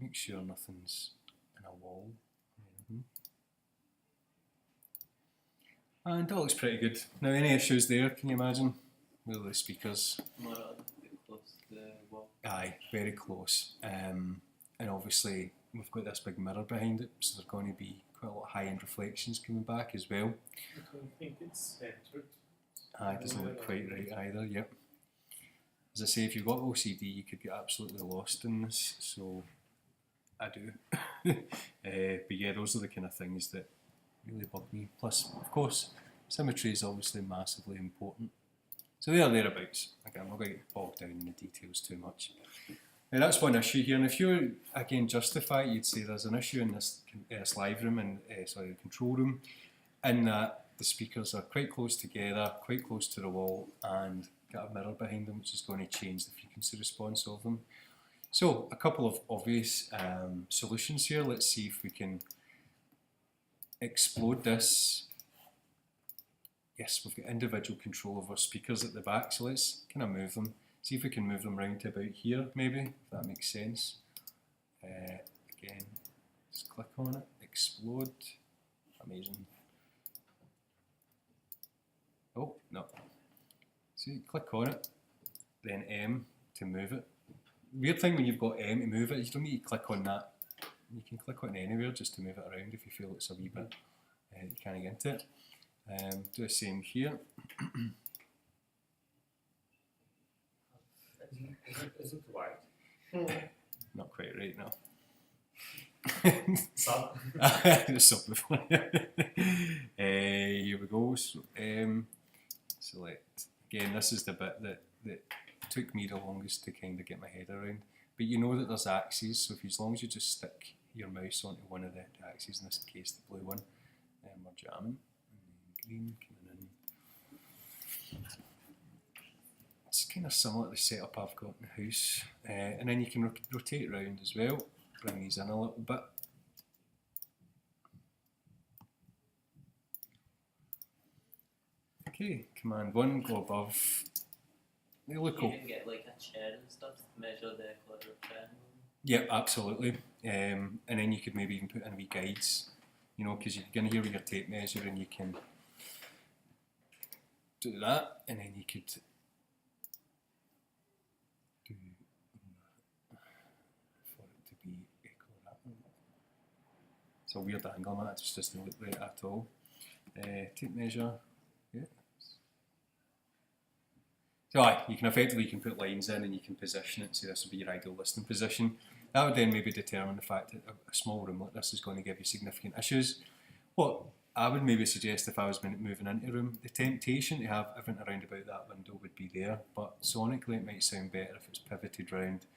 make sure nothing's in a wall. And that looks pretty good. Now, any issues there, can you imagine? With the speakers? Not a bit close to the wall. Aye, very close. And obviously, we've got this big mirror behind it, so there's going to be quite a lot of high-end reflections coming back as well. I don't think it's centred. Aye, it doesn't look quite right either, yep. As I say, if you've got OCD, you could get absolutely lost in this, so I do. But yeah, those are the kind of things that really bug me. Plus, of course, symmetry is obviously massively important. So they are thereabouts. Again, I'm not going to get bogged down in the details too much. Now that's one issue here, and if you again justify it, you'd say there's an issue in this live room and the control room, in that the speakers are quite close together, quite close to the wall, and got a mirror behind them, which is going to change the frequency response of them. So a couple of obvious solutions here. Let's see if we can explode this. Yes, we've got individual control of our speakers at the back, so let's kind of move them. See if we can move them round to about here, maybe, if that makes sense. Again, just click on it, explode. Amazing. Oh, no. So you click on it, then M to move it. Weird thing when you've got M to move it, you don't need to click on that. You can click on it anywhere just to move it around if you feel it's a wee bit, you can't get into it. Do the same here. Is it white? Not quite right now. Sub. Sub before. Here we go. So, select. Again, this is the bit that took me the longest to kind of get my head around. But you know that there's axes, so as long as you just stick your mouse onto one of the axes, in this case the blue one, we're jamming. And green coming in. It's kind of similar to the setup I've got in the house. And then you can rotate around as well, bring these in a little bit. Okay, command 1, go above. They look You can get like a chair and stuff to measure the colour of triangle. Yeah, absolutely. And then you could maybe even put in wee guides, you know, because you're going to hear with your tape measure and you can do that, and then you could do for it to be equal that one. It's a weird angle, man. It just doesn't look right at all. Tape measure, yeah. So you can effectively put lines in and you can position it, so this would be your ideal listening position. That would then maybe determine the fact that a small room like this is going to give you significant issues. What I would maybe suggest if I was moving into a room, the temptation to have everything around about that window would be there, but sonically it might sound better if it's pivoted round,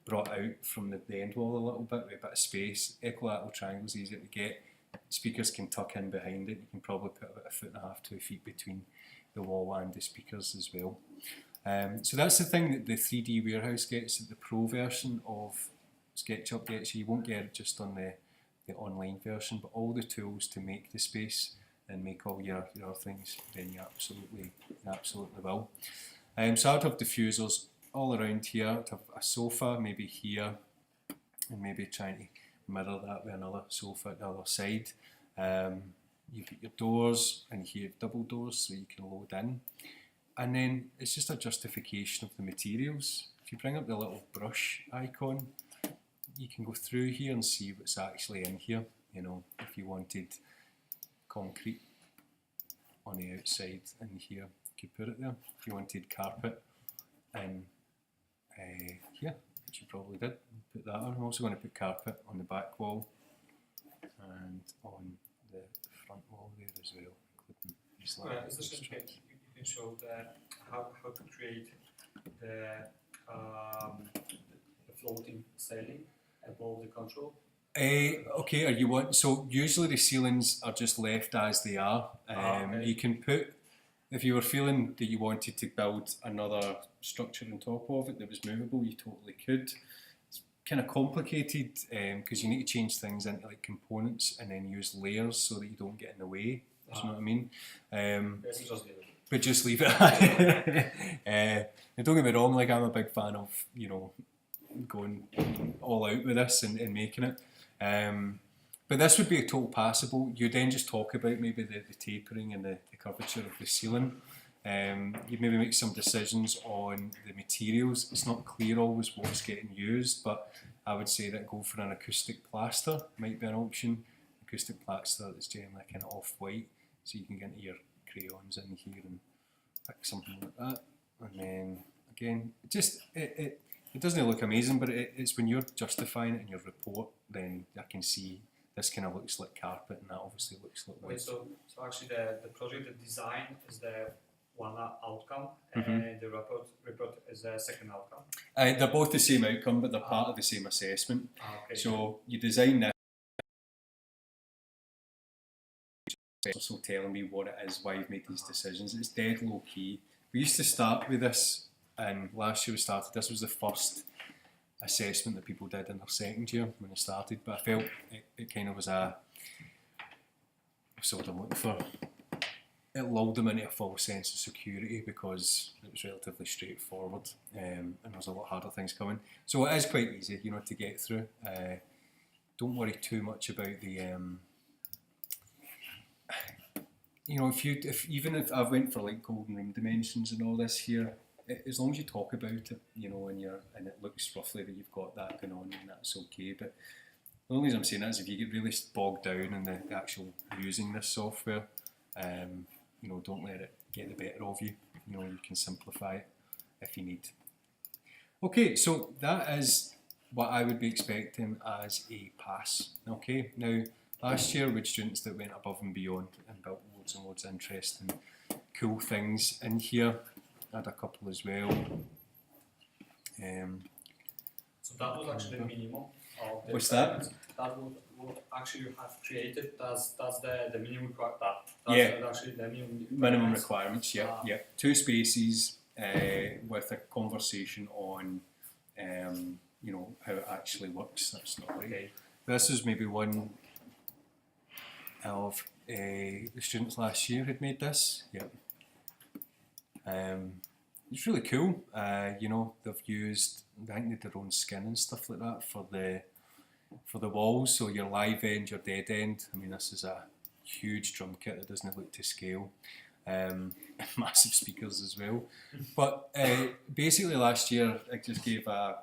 brought out from the end wall a little bit with a bit of space. Equilateral triangles easier to get. Speakers can tuck in behind it. You can probably put about 1.5 to 2 feet between the wall and the speakers as well. So that's the thing that the 3D Warehouse gets, the Pro version of SketchUp gets you. You won't get it just on the online version, but all the tools to make the space and make all your things, then you absolutely will. So I'd have diffusers all around here. I'd have a sofa maybe here, and maybe trying to mirror that with another sofa at the other side. You've got your doors, and here you have double doors so you can load in. And then it's just a justification of the materials. If you bring up the little brush icon, you can go through here and see what's actually in here. You know, if you wanted concrete on the outside in here, you could put it there. If you wanted carpet in here, which you probably did, put that on. I'm also going to put carpet on the back wall and on the front wall there as well, including these little strips. You can show how to create the floating ceiling above the control. Okay, you want, so usually the ceilings are just left as they are. Okay. You can put, if you were feeling that you wanted to build another structure on top of it that was movable, you totally could. It's kind of complicated because you need to change things into like components and then use layers so that you don't get in the way. Do you know what I mean? But just leave it. And don't get me wrong, like I'm a big fan of, you know, going all out with this and making it. But this would be a total passable. You then just talk about maybe the tapering and the curvature of the ceiling. You'd maybe make some decisions on the materials. It's not clear always what's getting used, but I would say that go for an acoustic plaster might be an option. Acoustic plaster that's generally kind of off-white, so you can get into your crayons in here and pick something like that. And then again, it doesn't look amazing, but it's when you're justifying it in your report, then I can see this kind of looks like carpet, and that obviously looks like wood. Wait, so actually the project, the design is the one outcome, and the report is the second outcome. They're both the same outcome, but they're part of the same assessment. Okay. So you design this, also telling me what it is, why you've made these decisions. It's dead low key. We used to start with this, and last year we started. This was the first assessment that people did in their second year when they started, but I felt it kind of was what's the word I'm looking for? It lulled them into a false sense of security because it was relatively straightforward, and there was a lot harder things coming. So it is quite easy, you know, to get through. Don't worry too much about the, you know, even if I went for like golden room dimensions and all this here, as long as you talk about it, you know, and it looks roughly that you've got that going on, and that's okay. But the only reason I'm saying that is if you get really bogged down in the actual using this software, you know, don't let it get the better of you. You know, you can simplify it if you need. Okay, so that is what I would be expecting as a pass. Okay, now last year we had students that went above and beyond and built loads and loads of interesting, cool things in here. I had a couple as well. So that was actually the minimum of the What's that? requirements. That would actually you have created. That's the minimum requirement. Yeah. Actually the minimum Minimum requirements, yeah, Ah. yeah. 2 spaces with a conversation on, you know, how it actually works. That's not right. Okay. This is maybe one of the students last year had made this. Yep. It's really cool. You know, they've used, I think they did their own skin and stuff like that for the walls. So your live end, your dead end. I mean, this is a huge drum kit that doesn't look to scale. Massive speakers as well. But basically last year I just gave a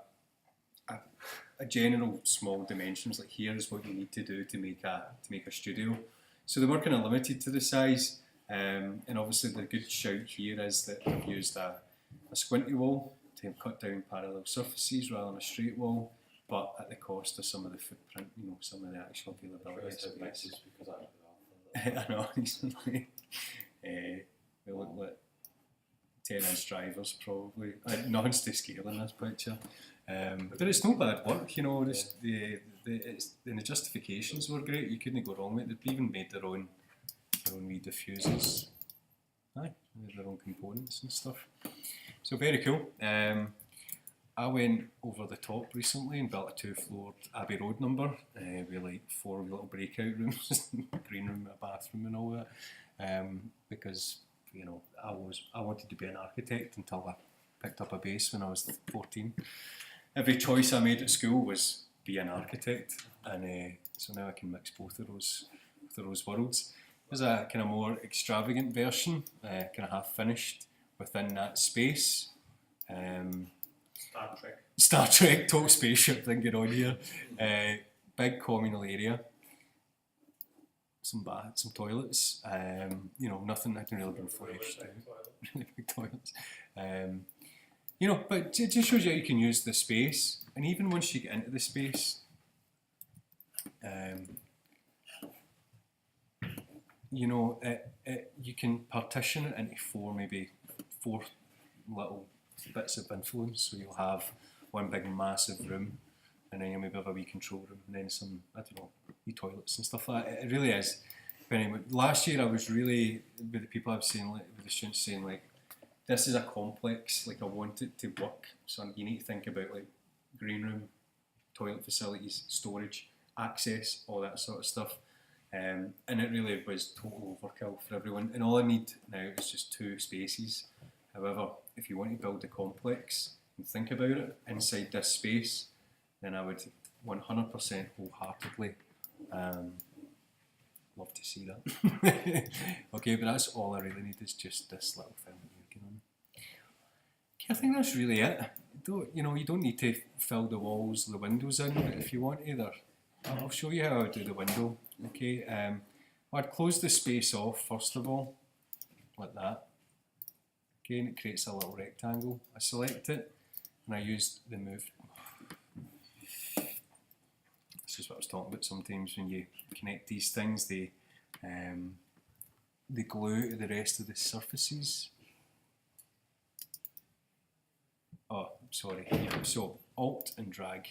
general small dimensions, like here is what you need to do to make a studio. So they were kind of limited to the size, and obviously the good shout here is that I've used a squinty wall to cut down parallel surfaces rather than a straight wall, but at the cost of some of the footprint, you know, some of the actual availability of space. Because I I know, recently. They look like 10-inch drivers probably. Nothing's to scale in this picture. But it's no bad work, you know. The justifications were great. You couldn't go wrong with it. They've even made their own wee diffusers. Aye, their own components and stuff. So very cool. I went over the top recently and built a 2-floored Abbey Road number with like 4 little breakout rooms, green room, a bathroom and all that. Because, you know, I wanted to be an architect until I picked up a bass when I was 14. Every choice I made at school was be an architect, and so now I can mix both of those worlds. There's a kind of more extravagant version, kind of half finished within that space. Star Trek top spaceship thing going on here. Big communal area. Some baths, some toilets. You know, nothing I can really been fleshed out. Really big toilets. You know, but it just shows you how you can use the space, and even once you get into the space, you know, you can partition it into 4 little bits of influence. So you'll have one big massive room, and then you'll maybe have a wee control room, and then some, I don't know, wee toilets and stuff like that. It really is. But anyway, last year I was really, with the people I've seen, like, with the students saying, like, this is a complex, like I want it to work, so you need to think about like green room, toilet facilities, storage, access, all that sort of stuff. And it really was total overkill for everyone. And all I need now is just 2 spaces. However, if you want to build a complex and think about it inside this space, then I would 100% wholeheartedly love to see that. Okay, but that's all I really need is just this little thing that you're working on. Okay, I think that's really it. You don't need to fill the walls, the windows in, but if you want either, I'll show you how I do the window. Okay, I'd close the space off first of all, like that. Okay, and it creates a little rectangle. I select it, and I use the move. This is what I was talking about. Sometimes when you connect these things, they glue to the rest of the surfaces. Oh, sorry. Yeah. So Alt and drag.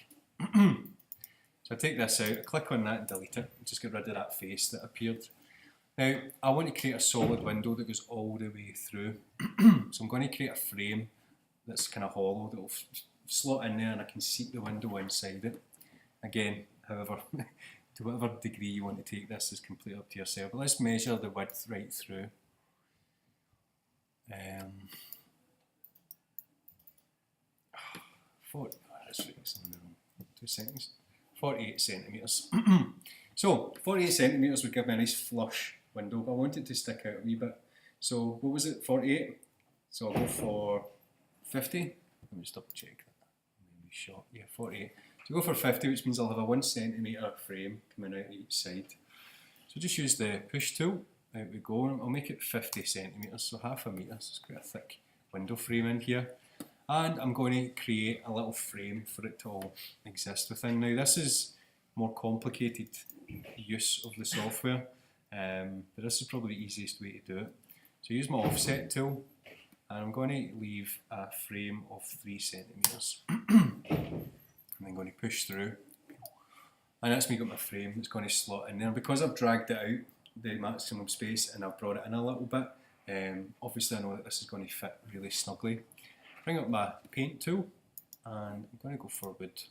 So I take this out, I click on that and delete it. Just get rid of that face that appeared. Now I want to create a solid window that goes all the way through. So I'm going to create a frame that's kind of hollow that will slot in there and I can seat the window inside it. Again, however, to whatever degree you want to take this is completely up to yourself. But let's measure the width right through. That's right, it's in the wrong 2 seconds. 48 centimetres. So 48 centimetres would give me a nice flush window, but I want it to stick out a wee bit. So what was it, 48? So I'll go for 50. Let me just double check that. Maybe short. Yeah, 48. So go for 50, which means I'll have a 1 centimetre frame coming out each side. So just use the push tool. Out we go. I'll make it 50 centimetres, so half a metre. So it's quite a thick window frame in here. And I'm going to create a little frame for it to all exist within. Now this is more complicated use of the software, but this is probably the easiest way to do it. So use my offset tool, and I'm going to leave a frame of 3 centimetres. And I'm going to push through, and that's me got my frame that's going to slot in there. Because I've dragged it out the maximum space and I've brought it in a little bit, obviously I know that this is going to fit really snugly. Bring up my paint tool, and I'm going to go for wood.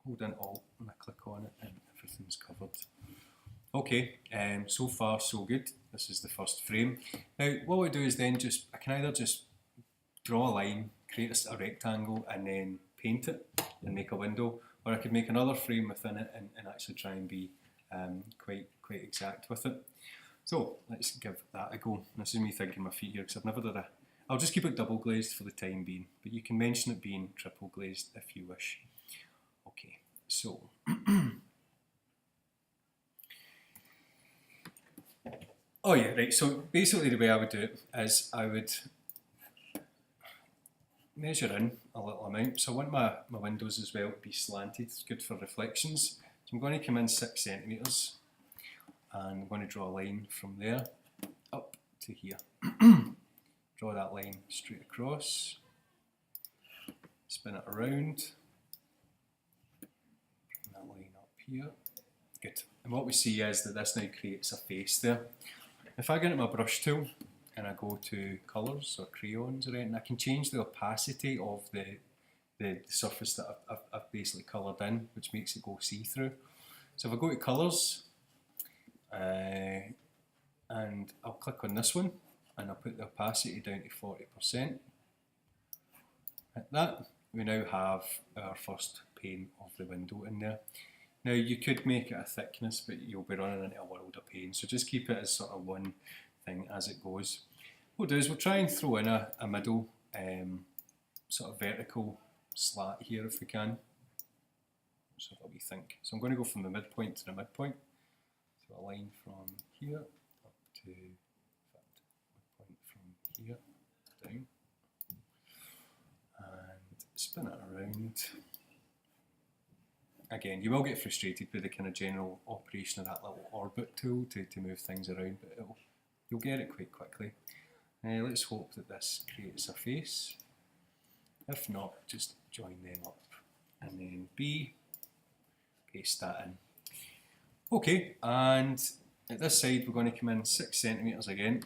Hold in Alt and I click on it and everything's covered. Okay, so far so good. This is the first frame. Now what we do is then I can either just draw a line, create a rectangle and then paint it and make a window, or I could make another frame within it and actually try and be quite exact with it. So let's give that a go. This is me thinking my feet here because I've never done I'll just keep it double glazed for the time being, but you can mention it being triple glazed if you wish. Okay, so oh yeah, right, so basically the way I would do it is I would measure in a little amount. So I want my windows as well to be slanted. It's good for reflections. So I'm going to come in 6 centimetres and I'm going to draw a line from there up to here. Draw that line straight across, spin it around, bring that line up here. Good. And what we see is that this now creates a face there. If I get into my brush tool and I go to colours or crayons or anything, I can change the opacity of the surface that I've basically coloured in, which makes it go see-through. So if I go to colours and I'll click on this one, and I'll put the opacity down to 40%. Like that, we now have our first pane of the window in there. Now you could make it a thickness, but you'll be running into a world of pain, so just keep it as sort of one thing as it goes. What we'll do is we'll try and throw in a middle sort of vertical slat here if we can. So what we think. So I'm going to go from the midpoint to the midpoint. So a line from here up to here, down, and spin it around. Again, you will get frustrated with the kind of general operation of that little orbit tool to move things around, but you'll get it quite quickly. Let's hope that this creates a face. If not, just join them up. And then B, paste that in. Okay, and at this side we're going to come in 6 centimetres again.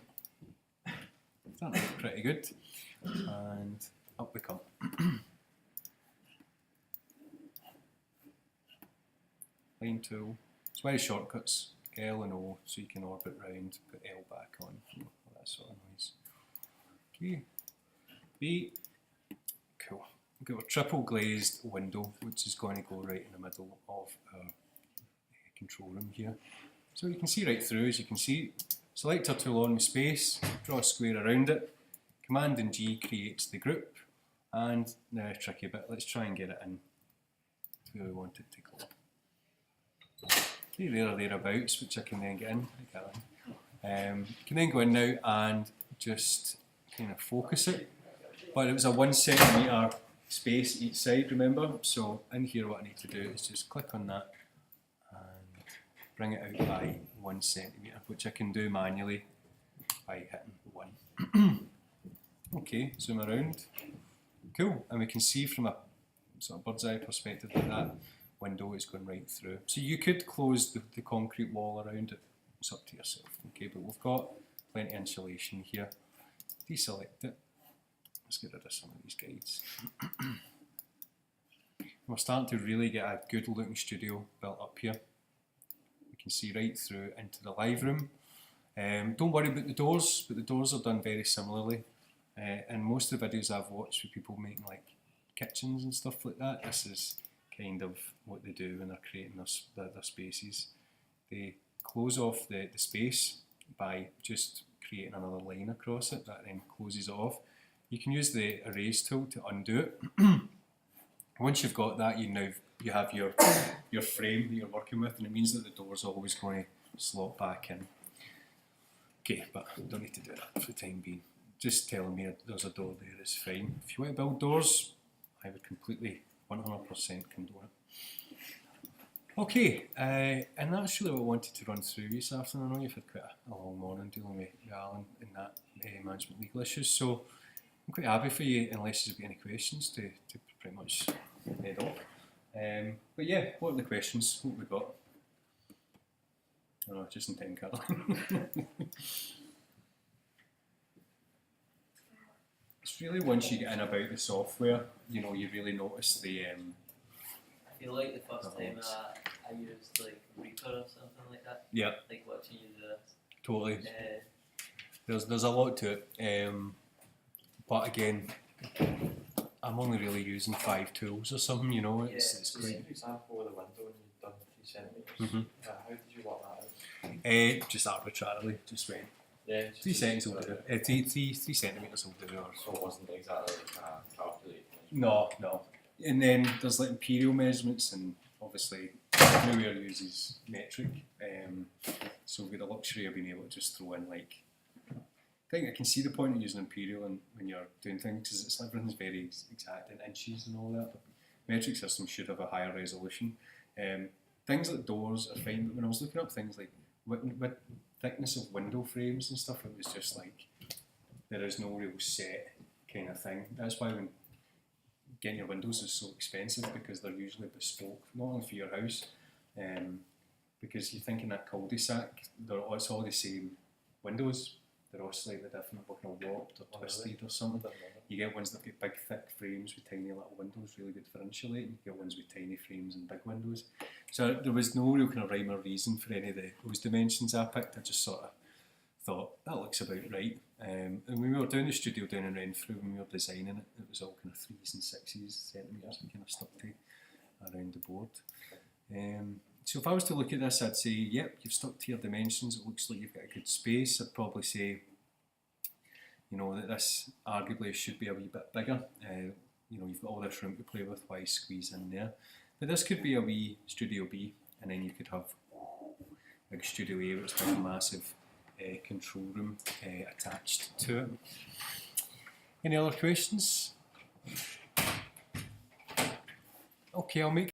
That looks pretty good, and up we come. Line tool, it's very shortcuts, L and O, so you can orbit round, put L back on, all that sort of noise. Okay, B, cool. We've got a triple glazed window, which is going to go right in the middle of our control room here. So you can see right through, as you can see. Selector tool on with space, draw a square around it, Command and G creates the group, and now a tricky bit, let's try and get it in to where we want it to go. Okay, there or thereabouts, which I can then get in. Can then go in now and just kind of focus it, but it was a 1 centimetre space each side, remember? So in here what I need to do is just click on that and bring it out by 1 centimetre, which I can do manually by hitting 1. Okay, zoom around. Cool, and we can see from a sort of bird's eye perspective that that window is going right through. So you could close the concrete wall around it, it's up to yourself. Okay, but we've got plenty of insulation here. Deselect it, let's get rid of some of these guides. We're starting to really get a good looking studio built up here. You can see right through into the live room. Don't worry about the doors, but the doors are done very similarly. And most of the videos I've watched with people making like kitchens and stuff like that, this is kind of what they do when they're creating their spaces. They close off the space by just creating another line across it that then closes it off. You can use the erase tool to undo it. Once you've got that, you have your frame that you're working with, and it means that the door's always going to slot back in. Okay, but don't need to do that for the time being. Just telling me there's a door there is fine. If you want to build doors, I would completely 100% condone it. Okay, and that's really what I wanted to run through this afternoon. I know you've had quite a long morning dealing with Alan and that management legal issues, so I'm quite happy for you, unless you've got any questions, to pretty much head off. But yeah, what are the questions? What have we got? Oh, just in time, Caroline. It's really once you get in about the software, you really notice the. I feel like the first time I used like Reaper or something like that. Yeah. Like watching you do this. Totally. There's a lot to it, but again, I'm only really using 5 tools or something. It's So great. for example, with the window when you've done 3 centimetres, how did you work that out? Just arbitrarily, just went. Yeah, 3 seconds will do it. 3 centimetres will do it. So it wasn't exactly calculated. No. And then there's like imperial measurements, and obviously everywhere uses metric. So we've got the luxury of being able to just throw in like. I think I can see the point of using imperial when you're doing things, because everything's very exact in inches and all that. But metric systems should have a higher resolution. Things like doors are fine, but when I was looking up things like with thickness of window frames and stuff, it was just like there is no real set kind of thing. That's why when getting your windows is so expensive, because they're usually bespoke, not only for your house, because you think in a cul-de-sac, it's all the same windows. They're all slightly different, but kind of warped or twisted or something. You get ones that get big thick frames with tiny little windows, really good for insulating. You get ones with tiny frames and big windows. So there was no real kind of rhyme or reason for any of those dimensions I picked. I just sort of thought, that looks about right. And when we were doing the studio down in Renfrew, when we were designing it, it was all kind of 3s and 6s centimetres we kind of stuck to around the board. So if I was to look at this, I'd say, yep, you've stuck to your dimensions. It looks like you've got a good space. I'd probably say, that this arguably should be a wee bit bigger. You've got all this room to play with. Why squeeze in there? But this could be a wee Studio B, and then you could have a big Studio A, which has a massive control room attached to it. Any other questions? Okay, I'll make